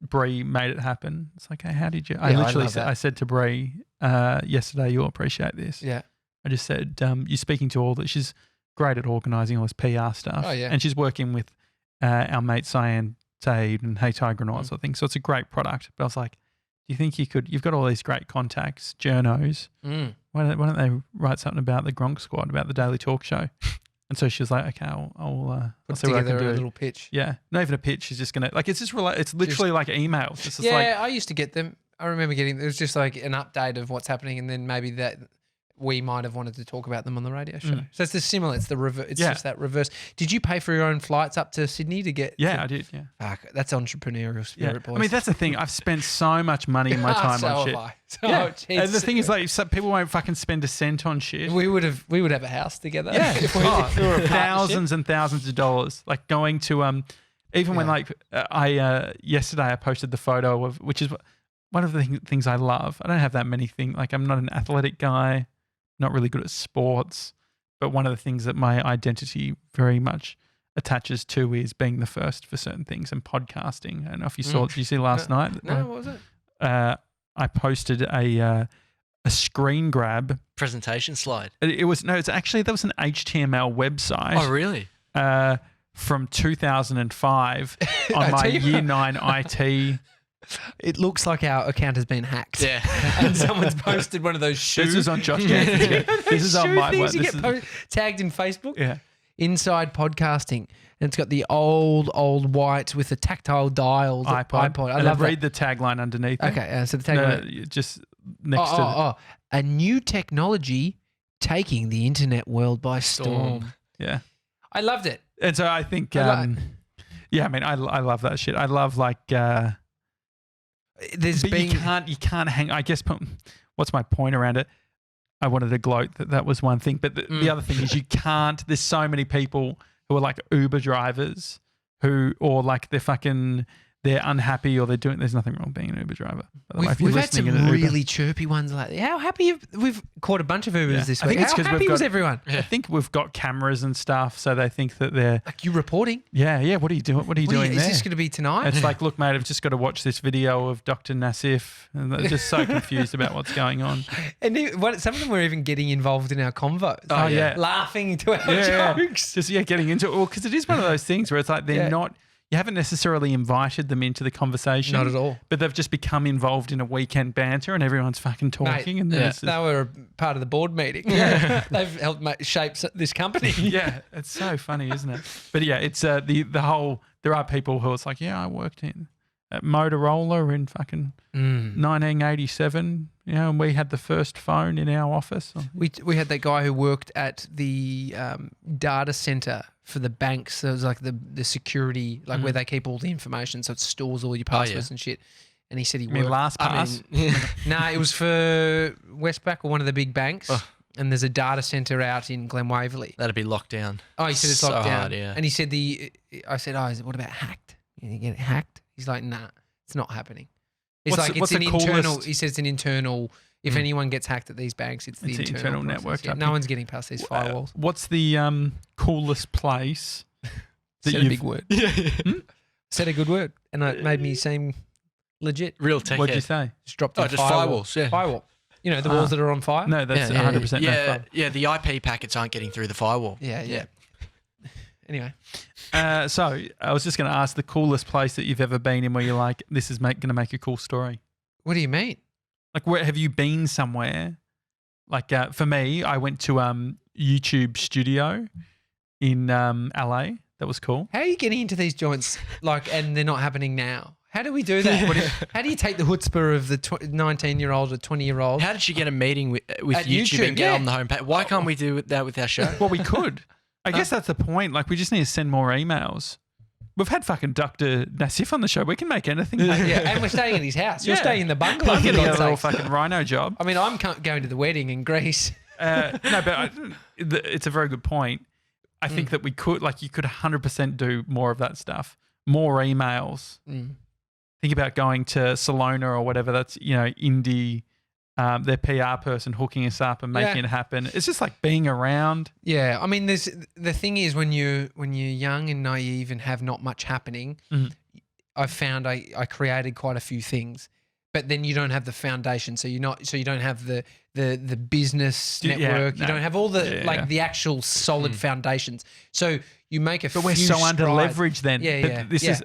Bree made it happen. It's like, hey, how did you? I Yeah, I literally love that. I said to Bree yesterday, you'll appreciate this. Yeah. I just said, you're speaking to all that. She's great at organising all this PR stuff. Oh, yeah. And she's working with our mate Cyan Tade and Hey Tiger and all that sort of thing. So it's a great product. But I was like, do you think you've got all these great contacts, journos. Why don't they write something about the Gronk Squad, about the Daily Talk Show? And so she was like, okay, I'll Put see what I can together do. a little pitch. Yeah, not even a pitch. She's just gonna it's just it's literally like emails. It's just Yeah, like I used to get them. I remember getting. It was just like an update of what's happening, and then maybe that we might have wanted to talk about them on the radio show. So it's the similar. It's the reverse. It's just that reverse. Did you pay for your own flights up to Sydney to get? I did. Yeah. Fuck, that's entrepreneurial spirit, boys. I mean, that's the thing. I've spent so much money in my time so on shit. have I. So And the it's- thing is, like, some people won't fucking spend a cent on shit. we would have a house together. Yeah, if we were a partnership. thousands and thousands of dollars. Like going to even when like I yesterday I posted the photo of, which is one of the things I love. I don't have that many things. Like I'm not an athletic guy, not really good at sports, but one of the things that my identity very much attaches to is being the first for certain things and podcasting. I don't know if you saw. Did you see last night? No, what was it? I posted a screen grab. Presentation slide. It's actually, that was an HTML website. Oh, really? From 2005 on my year 9 IT. It looks like our account has been hacked. Yeah. And someold posted one of those shoes. This is on Josh Janssen. This is on my one. Things you get tagged in Facebook. Yeah. Inside podcasting, and it's got the old white with the tactile dial iPod. I and love read that. the tagline underneath. it. Okay, so the No, tagline. just next to a new technology taking the internet world by storm. yeah. I loved it. And so I think, I yeah, I mean, I love that shit. I love like, There's but been you can't hang. I guess what's my point around it? I wanted to gloat that was one thing, but the other thing is you can't. There's so many people who are like Uber drivers or like they're unhappy or they're doing. There's nothing wrong with being an Uber driver. By the way, if you're we've had some listening in an Uber. really chirpy ones like that. How happy we've caught a bunch of Ubers Yeah. this I week. think it's How 'cause we've happy was got- everyone? I think we've got cameras and stuff, so they think that they're Like you reporting? yeah. What are you doing? What are you doing Is there? this going to be tonight? It's like, look, mate, I've just got to watch this video of Dr. Nassif, and they're just so confused about what's going on. And some of them were even getting involved in our convos. Oh, yeah. Laughing to our Yeah. jokes. Just getting into it. Well, because it is one of those things where it's like they're not. You haven't necessarily invited them into the conversation. Not at all. But they've just become involved in a weekend banter and everyone's fucking talking. And then it's They were part of the board meeting. They've helped shape this company. yeah, it's so funny, isn't it? But yeah, it's the whole, there are people who it's like, yeah, I worked at Motorola in fucking 1987, and we had the first phone in our office. We had that guy who worked at the data center for the banks. So it was like the security, like where they keep all the information. So it stores all your passwords and shit. And he said he worked. LastPass? No, it was for Westpac or one of the big banks. And there's a data center out in Glen Waverley. That'd be locked down. Oh, he said it's So locked down. hard, yeah. And he said I said, what about hacked? You get it hacked? He's like, nah, it's not happening. It's What's like the- it's what's an the internal. coolest- He says it's an internal. If anyone gets hacked at these banks, it's the It's the internal internal process. network. Yeah, no one's getting past these firewalls. What's the coolest place that Said a you've- big word. Said a good word, and it made me seem legit. Real tech. What'd you say? Just dropped Oh, a just firewall. firewalls, yeah. Firewall. You know the walls that are on fire. No, that's Yeah, 100% no yeah, fun. yeah, the IP packets aren't getting through the firewall. Yeah. Anyway, So I was just going to ask the coolest place that you've ever been in where you're like, this is going to make a cool story. what do you mean? Like, where have you been somewhere? Like, for me, I went to YouTube Studio in LA. That was cool. How are you getting into these joints and they're not happening now? How do we do that? How do you take the chutzpah of the 19-year-old or 20-year-old? How did you get a meeting with At YouTube, YouTube, and get yeah. on the homepage? Why can't we do that with our show? Well, we could. I guess that's the point. Like, we just need to send more emails. We've had fucking Dr. Nassif on the show. We can make anything happen. Yeah, and we're staying at his house. You're Yeah. staying in the bungalow. I'm for getting a God's little sake. fucking rhino job. I mean, I'm going to the wedding in Greece. No, but it's a very good point. I think that we could, you could 100% do more of that stuff. More emails. Think about going to Salona or whatever. That's, indie, their PR person hooking us up and making it happen. It's just like being around. Yeah, I mean, the thing is when you're young and naive and have not much happening, I've found I created quite a few things, but then you don't have the foundation. So you don't have the business network. You don't have all the the actual solid foundations. So you make a But we're so under leveraged then.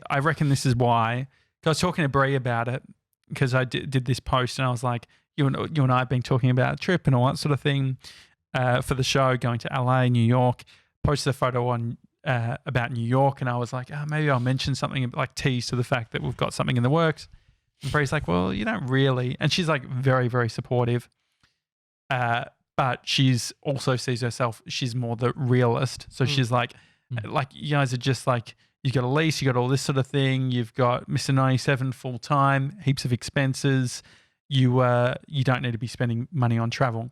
I reckon this is why. I was talking to Bree about it because I did this post and I was like, you and I have been talking about a trip and all that sort of thing for the show, going to LA, New York. Posted a photo on about New York and I was like, maybe I'll mention something like tease to the fact that we've got something in the works. And Bree's like, well, you don't really. And she's like very, very supportive. But she's also sees herself, she's more the realist. So she's like you guys are just like, you've got a lease, you got all this sort of thing. You've got Mr. 97 full time, heaps of expenses. You don't need to be spending money on travel.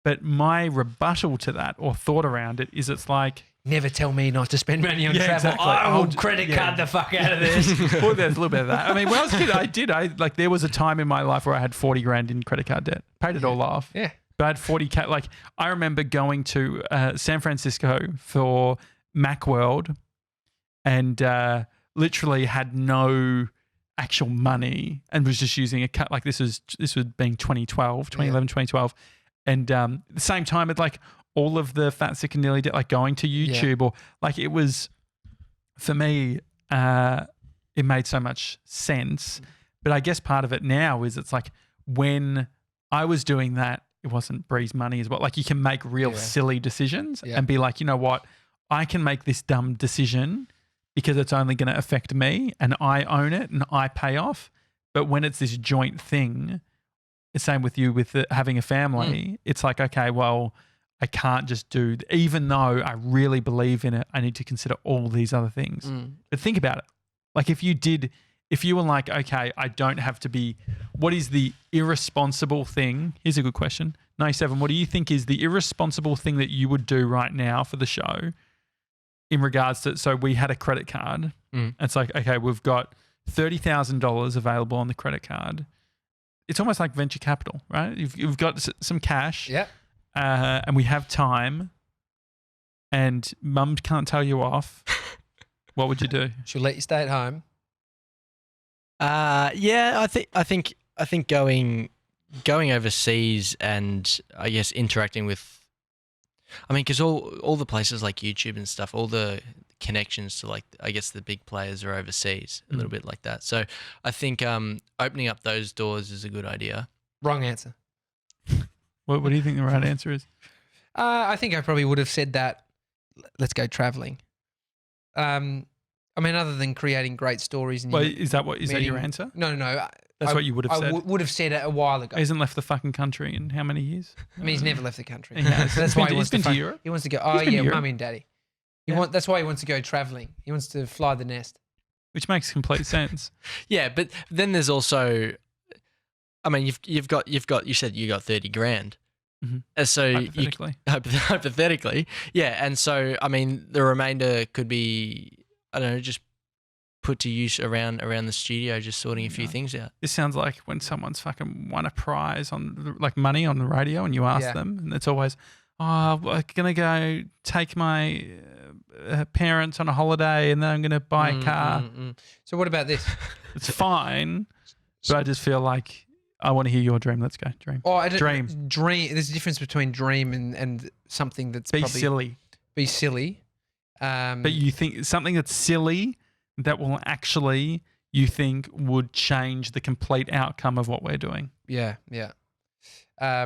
But my rebuttal to that or thought around it is it's like, never tell me not to spend money on travel. Exactly. I will credit card the fuck out of this. Well, there's a little bit of that. I mean, when I was a kid, there was a time in my life where I had 40 grand in credit card debt. Paid it all off. Yeah. But I had 40K. Like, I remember going to San Francisco for Macworld and literally had no actual money and was just using a cut. Like, this was being 2011, 2012. And at the same time, it like all of the Fat, Sick and Nearly Dead, like going to YouTube or like it was, for me, it made so much sense. But I guess part of it now is it's like when I was doing that, it wasn't Bree's money as well. Like you can make real silly decisions and be like, you know what, I can make this dumb decision because it's only going to affect me and I own it and I pay off. But when it's this joint thing, the same with you with having a family, it's like, okay, well, I can't just do, even though I really believe in it, I need to consider all these other things. But think about it. Like if you were like, okay, I don't have to be, what is the irresponsible thing? Here's a good question. 97, what do you think is the irresponsible thing that you would do right now for the show in regards to, so we had a credit card. It's like, okay, we've got $30,000 available on the credit card. It's almost like venture capital, right? You've got some cash. Yeah. And we have time and mum can't tell you off. What would you do? She'll let you stay at home. I think going overseas and I guess interacting with, I mean, because all the places like YouTube and stuff, all the connections to like, I guess the big players are overseas, a little bit like that. So I think opening up those doors is a good idea. Wrong answer. What do you think the right answer is? I think I probably would have said that. Let's go traveling. I mean, other than creating great stories. And is that your answer? No. That's what you would have said. I would have said it a while ago. He hasn't left the fucking country in how many years? I mean, he's never left the country. Yeah, so that's why he wants to Europe. He wants to go. Oh yeah, mummy and daddy. That's why he wants to go traveling. He wants to fly the nest. Which makes complete sense. Yeah, but then there's also, I mean, you said you got 30 grand. So hypothetically, yeah. And so, I mean, the remainder could be, I don't know, just put to use around the studio, just sorting a few things out. This sounds like when someone's fucking won a prize on like money on the radio and you ask them and it's always, oh, I'm going to go take my parents on a holiday and then I'm going to buy a car. So what about this? It's fine, but I just feel like I want to hear your dream. Let's go. Dream. Dream. There's a difference between dream and something that's be probably silly. Be silly. But you think something that's silly that will actually, you think, would change the complete outcome of what we're doing. Yeah. Why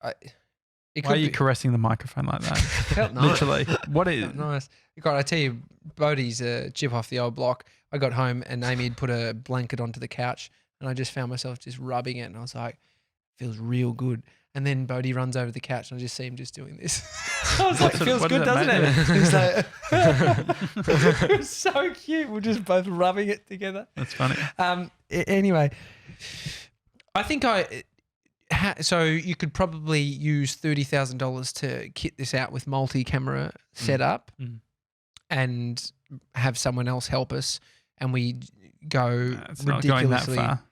are you caressing the microphone like that? Felt nice. Literally. What is nice? God, I tell you, Bodie's a chip off the old block. I got home and Amy had put a blanket onto the couch and I just found myself just rubbing it and I was like, feels real good. And then Bodie runs over the couch and I just see him just doing this. I was like, it feels good, doesn't it? He's like, it was so cute. We're just both rubbing it together. That's funny. Anyway, I think so you could probably use $30,000 to kit this out with multi-camera setup and have someone else help us and we go it's not going that far.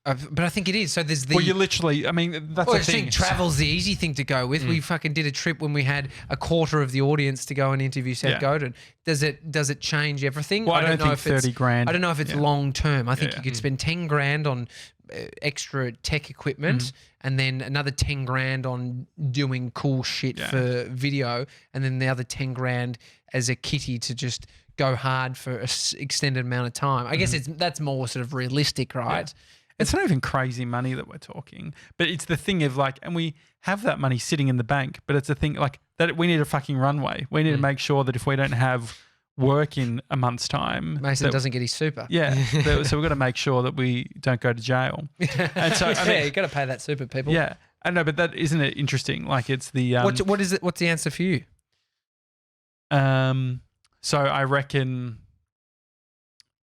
But I think it is. So there's the. Well, you literally. I mean, that's the thing. I think travel's the easy thing to go with. We fucking did a trip when we had a quarter of the audience to go and interview Seth Godin. Does it change everything? Well, I don't know think if 30 grand. I don't know if it's long term. I think you could spend 10 grand on extra tech equipment, and then another 10 grand on doing cool shit for video, and then the other 10 grand as a kitty to just go hard for an extended amount of time. I guess that's more sort of realistic, right? Yeah. It's not even crazy money that we're talking, but it's the thing of like, and we have that money sitting in the bank, but it's a thing like that we need a fucking runway. We need to make sure that if we don't have work in a month's time, Mason doesn't get his super. Yeah. So we've got to make sure that we don't go to jail. And so, I mean, you got to pay that super, people. Yeah. I know, but that isn't it interesting? Like it's the, what is it? What's the answer for you? So I reckon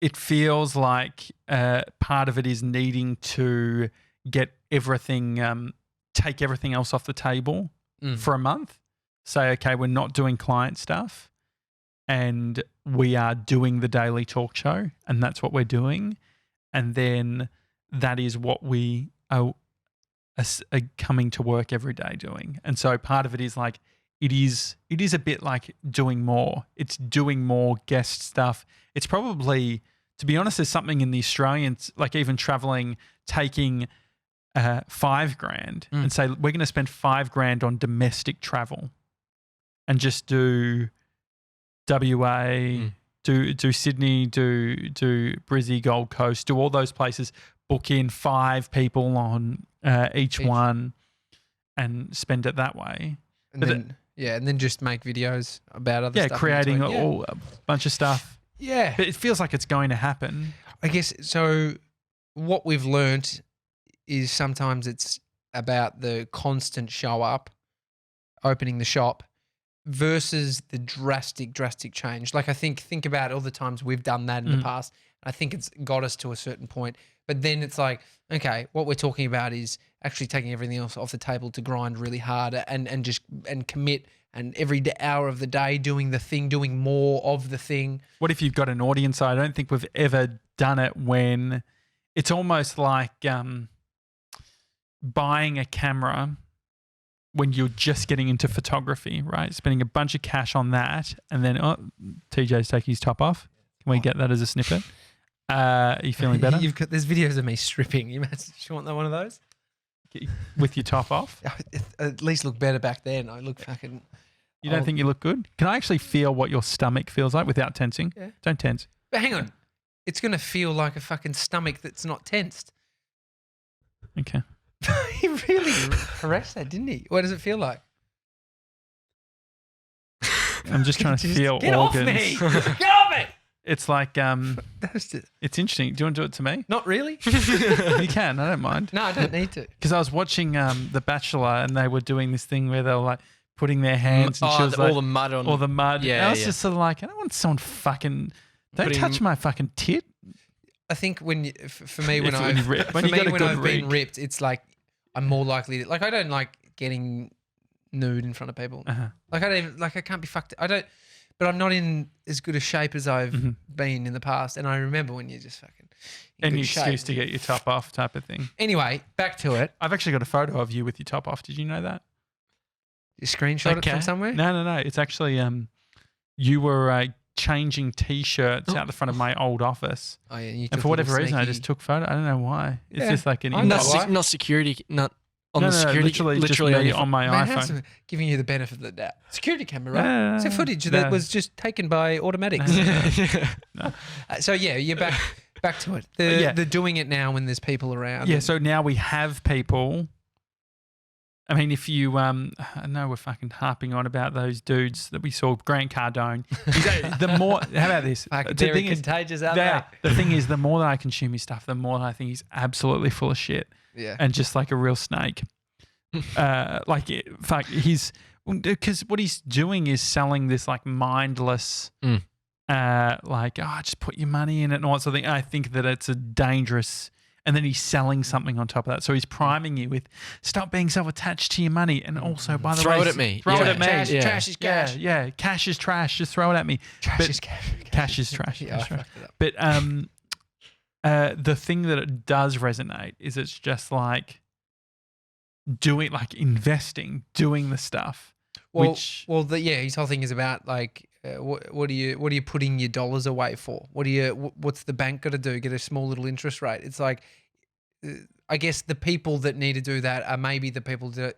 it feels like part of it is needing to get everything, take everything else off the table for a month. Say, okay, we're not doing client stuff and we are doing the daily talk show and that's what we're doing. And then that is what we are coming to work every day doing. And so part of it is like, it is a bit like doing more. It's doing more guest stuff. It's probably, to be honest, there's something in the Australians, like even traveling, taking $5 grand and say, we're going to spend $5 grand on domestic travel and just do WA, do Sydney, do Brizzy, Gold Coast, do all those places, book in 5 people on each one and spend it that way. And then, and then just make videos about other stuff. Yeah, creating a bunch of stuff. Yeah. But it feels like it's going to happen. I guess, so what we've learnt is sometimes it's about the constant show up, opening the shop, versus the drastic change. Like I think about all the times we've done that in the past. I think it's got us to a certain point. But then it's like, okay, what we're talking about is actually taking everything else off the table to grind really hard and commit, and every hour of the day doing the thing, doing more of the thing. What if you've got an audience? I don't think we've ever done it when it's almost like buying a camera when you're just getting into photography, right? Spending a bunch of cash on that, and then TJ's taking his top off. Can we get that as a snippet? Are you feeling better? There's videos of me stripping. You want one of those? With your top off? At least look better back then. I look fucking... You don't think you look good? Can I actually feel what your stomach feels like without tensing? Yeah. Don't tense. But hang on. It's going to feel like a fucking stomach that's not tensed. Okay. He really harassed that, didn't he? What does it feel like? I'm just trying to feel get organs. Off me! Get off me! It's like, it's interesting. Do you want to do it to me? Not really. You can. I don't mind. No, I don't need to. Because I was watching The Bachelor and they were doing this thing where they were like putting their hands and she was like, all the mud on. all the mud. Yeah, and I was just sort of like, I don't want someone fucking, don't touch my fucking tit. I think for me, when I've been ripped, it's like I'm more likely to, like, I don't like getting nude in front of people. Like I can't be fucked. But I'm not in as good a shape as I've been in the past. And I remember when you're just fucking in Any good shape. excuse to get your top off type of thing. Anyway, back to it. I've actually got a photo of you with your top off. Did you know that? You screenshot it from somewhere? No. It's actually you were changing T-shirts out the front of my old office. Oh yeah, and for whatever reason, I just took photo. I don't know why. It's just like an not security, not on the security. Literally on my iPhone. Giving you the benefit of the doubt. Security camera, right? So footage that was just taken by automatics. No. So yeah, you're back to it. They're doing it now when there's people around. Yeah. So now we have people. I mean, if you, I know we're fucking harping on about those dudes that we saw, Grant Cardone. How about this? They're contagious out there. The thing is, the more that I consume his stuff, the more that I think he's absolutely full of shit. Yeah. And just like a real snake. Because what he's doing is selling this like mindless, just put your money in it and all that sort of thing. And I think that it's a dangerous. And then he's selling something on top of that. So he's priming you with stop being so attached to your money. And also, by the way, throw it at me. Throw it at me. Trash is cash. Yeah. Cash is trash. Just throw it at me. Trash is cash. Cash is trash. Yeah, I fucked it up. But the thing that it does resonate is it's just like doing, like investing, doing the stuff. His whole thing is about like, what are you putting your dollars away for? What's the bank got to do? Get a small little interest rate. It's like I guess the people that need to do that are maybe the people that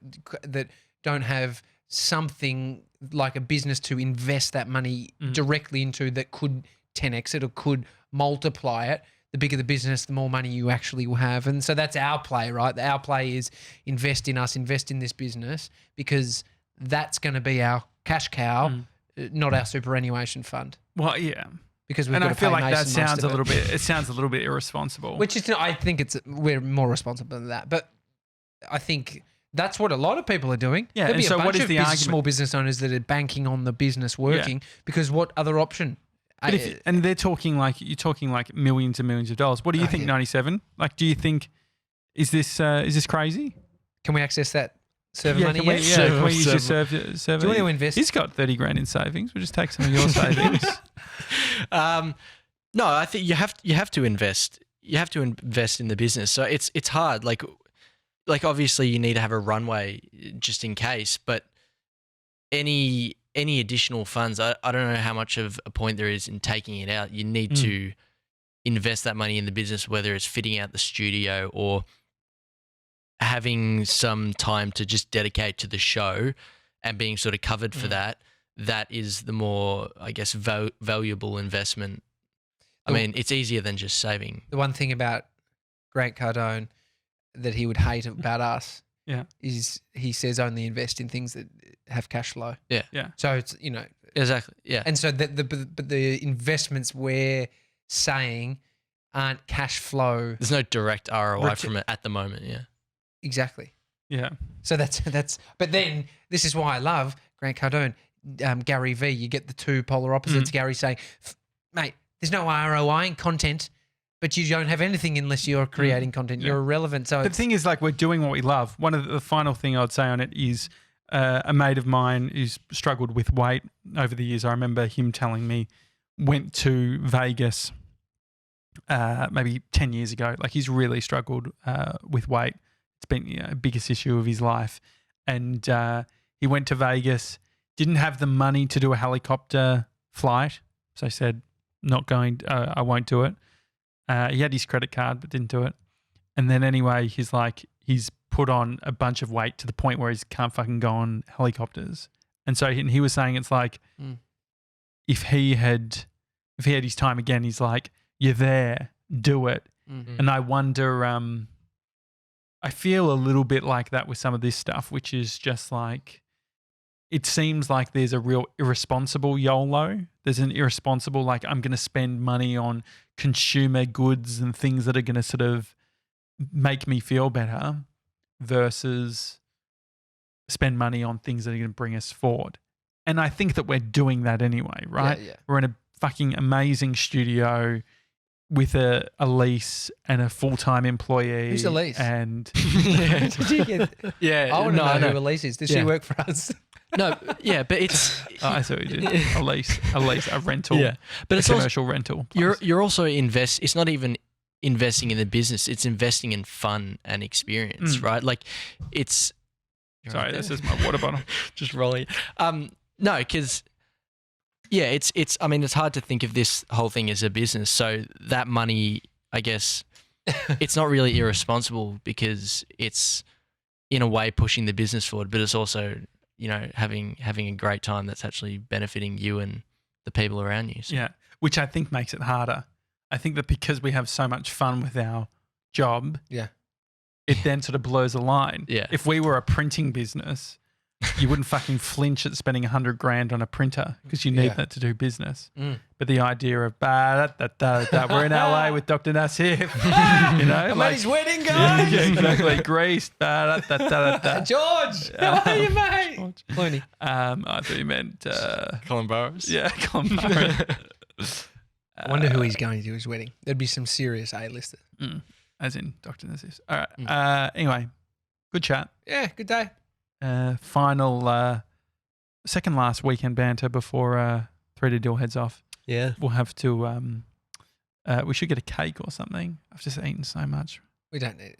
don't have something like a business to invest that money directly into that could 10x it or could multiply it. The bigger the business, the more money you actually will have. And so that's our play, right? Our play is invest in us, invest in this business, because that's going to be our cash cow, not our superannuation fund. Well, yeah. Because we've And got I to feel pay like that Mason most sounds of a little bit. It sounds a little bit irresponsible. Which is, I think we're more responsible than that. But I think that's what a lot of people are doing. Yeah, There'll and be so a what bunch is of the argument? small business owners that are banking on the business working because what other option? But and they're talking like you're talking like millions and millions of dollars. What do you think, 97? Like, do you think is this crazy? Can we access that server money can we, yet? can we use your server? Do you want to invest? He's got 30 grand in savings. We'll just take some of your savings. No, I think you have to invest. You have to invest in the business. So it's hard. Like obviously you need to have a runway just in case, but any additional funds, I don't know how much of a point there is in taking it out. You need to invest that money in the business, whether it's fitting out the studio or having some time to just dedicate to the show and being sort of covered for that. That is the more, I guess, valuable investment. I mean, it's easier than just saving. The one thing about Grant Cardone that he would hate about us is he says only invest in things that have cash flow. Yeah. Yeah. So it's, Exactly. Yeah. and so the investments we're saying aren't cash flow. There's no direct ROI from it at the moment. Yeah. Exactly. Yeah. So that's, but then this is why I love Grant Cardone, Gary V. You get the two polar opposites. Gary saying, mate, there's no ROI in content, but you don't have anything unless you're creating content. You're irrelevant. So the thing is, like, we're doing what we love. One of the final thing I'd say on it is a mate of mine who's struggled with weight over the years. I remember him telling me went to Vegas maybe 10 years ago. Like, he's really struggled with weight. It's been a biggest issue of his life. And he went to Vegas, didn't have the money to do a helicopter flight. So I said, not going, I won't do it. He had his credit card, but didn't do it. And then anyway, he's put on a bunch of weight to the point where he can't fucking go on helicopters. And so he was saying it's like, if he had his time again, he's like, you're there, do it. And I wonder, I feel a little bit like that with some of this stuff, which is just like, it seems like there's a real irresponsible YOLO. There's an irresponsible, like, I'm going to spend money on consumer goods and things that are going to sort of make me feel better versus spend money on things that are going to bring us forward. And I think that we're doing that anyway, right? Yeah. We're in a fucking amazing studio with a lease and a full-time employee. Who's Elise? And Did you get, Yeah. I want to know who Elise is. Does she work for us? No, yeah, but it's I see what you did. A lease, a rental. Yeah, but it's a also, commercial rental. place. you're also It's not even investing in the business. It's investing in fun and experience, right? Like it's. Sorry, this is my water bottle. Just rolling. No, because it's. I mean, it's hard to think of this whole thing as a business. So that money, I guess, it's not really irresponsible because it's in a way pushing the business forward, but it's also, having a great time that's actually benefiting you and the people around you. So. Yeah, which I think makes it harder. I think that because we have so much fun with our job, it then sort of blurs a line. Yeah. If we were a printing business, you wouldn't fucking flinch at spending $100 grand on a printer because you need that to do business. But the idea of we're in LA with Dr. Nassif, I'm at his wedding, guys. Yeah, exactly. Greece. George, how are you, mate? Clooney. I thought you meant Colin Burrows. Yeah, Colin Burrows. I wonder who he's going to his wedding. There'd be some serious A-lister. As in Dr. Nassif. All right. Anyway, good chat. Yeah, good day. Final, second last weekend banter before 3D Deal heads off. Yeah. We'll have to, we should get a cake or something. I've just eaten so much. We don't need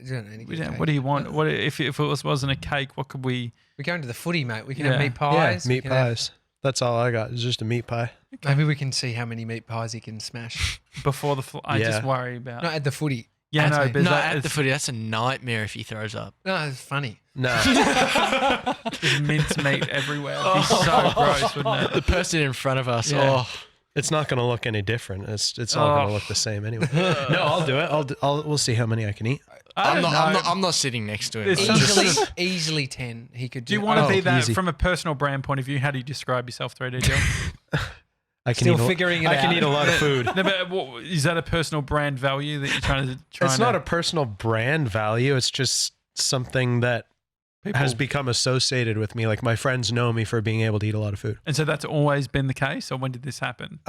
cake. What do you want? What if it wasn't a cake? What could we? We're going to the footy, mate. We can Yeah. have meat pies. Yeah, meat We can have- pies. That's all I got. Is just a meat pie. Maybe we can see how many meat pies he can smash. Before the I just Yeah. worry about. Not at the footy. Yeah, no, but No, that at the is footy, that's a nightmare if he throws up. No, it's funny. No. just mincemeat everywhere. It'd be so gross, wouldn't it? The person in front of us. Yeah. Oh, It's not going to look any different. It's all going to look the same anyway. No, I'll do it. We'll see how many I can eat. I'm not sitting next to him. It's I'm some just- Easily 10. He could Do you do. want to Oh, be that easy. from a personal brand point of view? How do you describe yourself, 3D Jill? I can Still eat figuring it I can out. eat a lot of food. No, but is that a personal brand value that you're trying to? It's not a personal brand value. It's just something that has become associated with me. Like my friends know me for being able to eat a lot of food. And so that's always been the case, or when did this happen?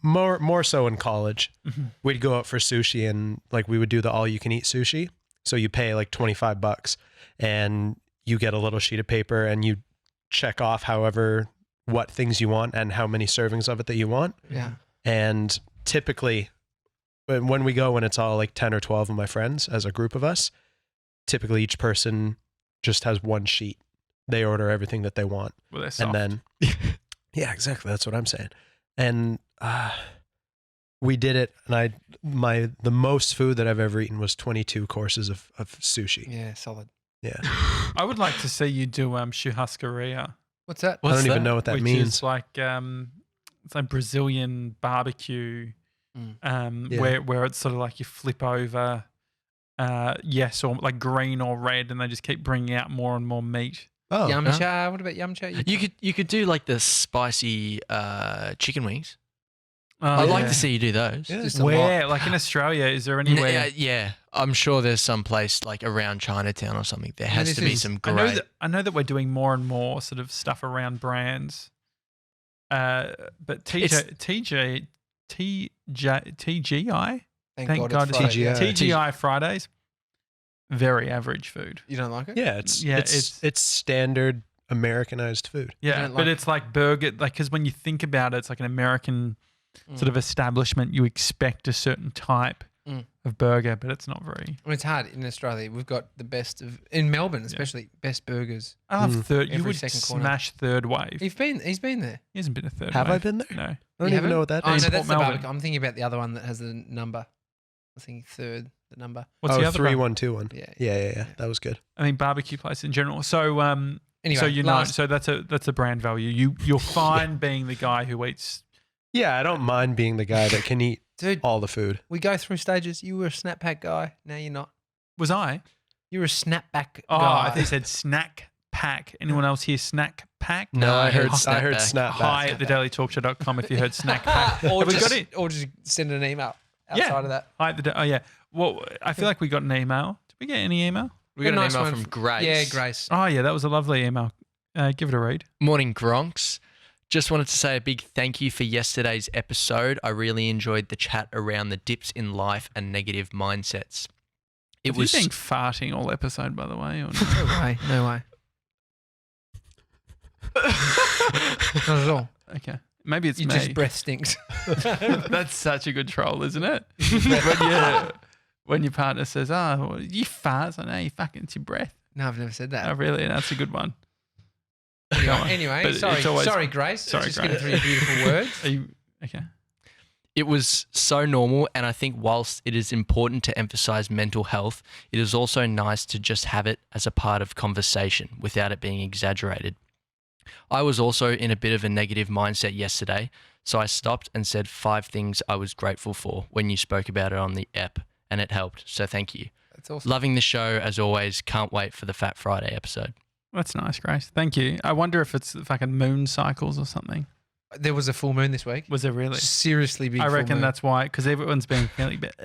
More so in college. Mm-hmm. We'd go out for sushi and like we would do the all you can eat sushi. So you pay like $25 and you get a little sheet of paper and you check off what things you want and how many servings of it that you want. Yeah. And typically when we go, when it's all like 10 or 12 of my friends as a group of us, typically each person just has one sheet. They order everything that they want. Well, they're soft. And then, yeah, exactly. That's what I'm saying. And we did it. And the most food that I've ever eaten was 22 courses of sushi. Yeah, solid. Yeah. I would like to see you do churrascaria, What's that? I don't even know what that which means. is like it's like Brazilian barbecue, Yeah. where it's sort of like you flip over, yes, or like green or red, and they just keep bringing out more and more meat. Oh, Yum cha. What about yum cha? You could do like the spicy chicken wings. Oh, I'd like yeah. to see you do those. Yeah. Just a Where, lot. like in Australia, is there anywhere? Yeah, I'm sure there's some place like around Chinatown or something. There has this to be is- some I know great. that we're doing more and more sort of stuff around brands. But TGI, thank God it's Friday. TGI. TGI Fridays, very average food. You don't like it? Yeah. Yeah, It's standard Americanized food. Yeah, don't but like- it's like burger, like because when you think about it, it's like an American sort of establishment. You expect a certain type of burger, but it's not very. I mean, it's hard in Australia. We've got the best of in Melbourne, especially best burgers. I love third. You Every would second corner. smash Third Wave. He's been there. He hasn't been a Third Have Wave. I been there? No. I don't You even haven't? know what that Oh, is. no, that's Port the Melbourne. barbecue. I'm thinking about the other one that has the number. I think third, the number. What's the other one? 3121. Yeah. Yeah. That was good. I mean, barbecue place in general. So, Anyway, so you last- know, so that's a brand value. You're fine being the guy who eats. Yeah, I don't mind being the guy that can eat Dude, all the food. we go through stages. You were a snapback guy. Now you're not. Was I? You're a snapback Oh, guy. I think you said snack pack. Anyone else here snack pack? No, I heard Snapback. snapback. Hi at thedailytalkshow.com if you heard snack pack. or Have we just, got it? or just send an email outside of that. Hi at the. Oh yeah. Well, I feel like we got an email. Did we get any email? We got A an nice email one from f- Grace. Yeah, Grace. Oh yeah, that was a lovely email. Give it a read. Morning, Gronks. Just wanted to say a big thank you for yesterday's episode. I really enjoyed the chat around the dips in life and negative mindsets. It Have was you been farting all episode, by the way? Or No way. No way. Not at all. okay, maybe it's Your me. just breath stinks. That's such a good troll, isn't it? when your partner says, "Oh, well, you fart," I know you fucking it's your breath. No, I've never said Oh, that. really? That's a good one. Go on. Anyway, But sorry, it's always- sorry, Grace. Sorry, just Grace. getting through your beautiful words. Are you okay? It was so normal, and I think whilst it is important to emphasize mental health, it is also nice to just have it as a part of conversation without it being exaggerated. I was also in a bit of a negative mindset yesterday, so I stopped and said 5 things I was grateful for when you spoke about it on the ep, and it helped, so thank you. That's awesome. Loving the show as always, can't wait for the Fat Friday episode. That's nice, Grace. Thank you. I wonder if it's fucking moon cycles or something. There was a full moon this week. Was there really? Seriously big. I full reckon moon. that's why, because everyone's been feeling a bit.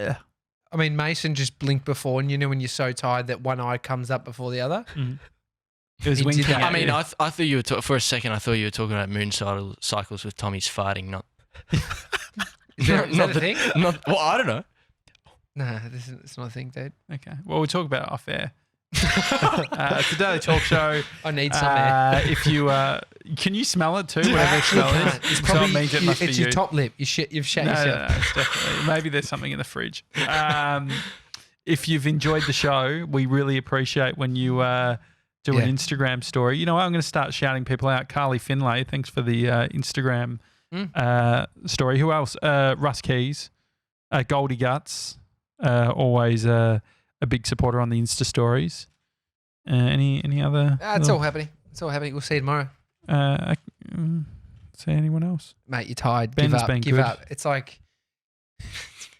I mean, Mason just blinked before, and you know when you're so tired that one eye comes up before the other. It was He did winking that. at I mean, you. I thought you were for a second. I thought you were talking about moon cycles with Tommy's farting, not. Is that not a thing? Well, I don't know. Nah, it's not a thing, dude. Okay. Well, we'll talk about it off air. It's a daily talk show. I need some air. If you can you smell it too? I Whatever the actually smell is. can't. It's So probably it means it must it's be your you. top lip. You've shat No, yourself. it's definitely. Maybe there's something in the fridge. If you've enjoyed the show, we really appreciate when you do Yeah. an Instagram story. You know what? I'm going to start shouting people out. Carly Finlay, thanks for the Instagram story. Who else? Russ Keys, Goldie Guts. always a big supporter on the Insta stories. Any other? It's all happening. It's all happening. We'll see you tomorrow. See anyone else? Mate, you're tired. Ben's Give up. been Give good. up. It's like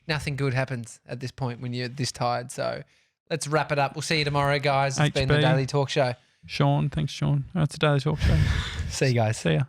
nothing good happens at this point when you're this tired. So let's wrap it up. We'll see you tomorrow, guys. It's been the HB. Daily Talk Show. Sean, thanks, Sean. That's a Daily Talk Show. See you guys. See ya.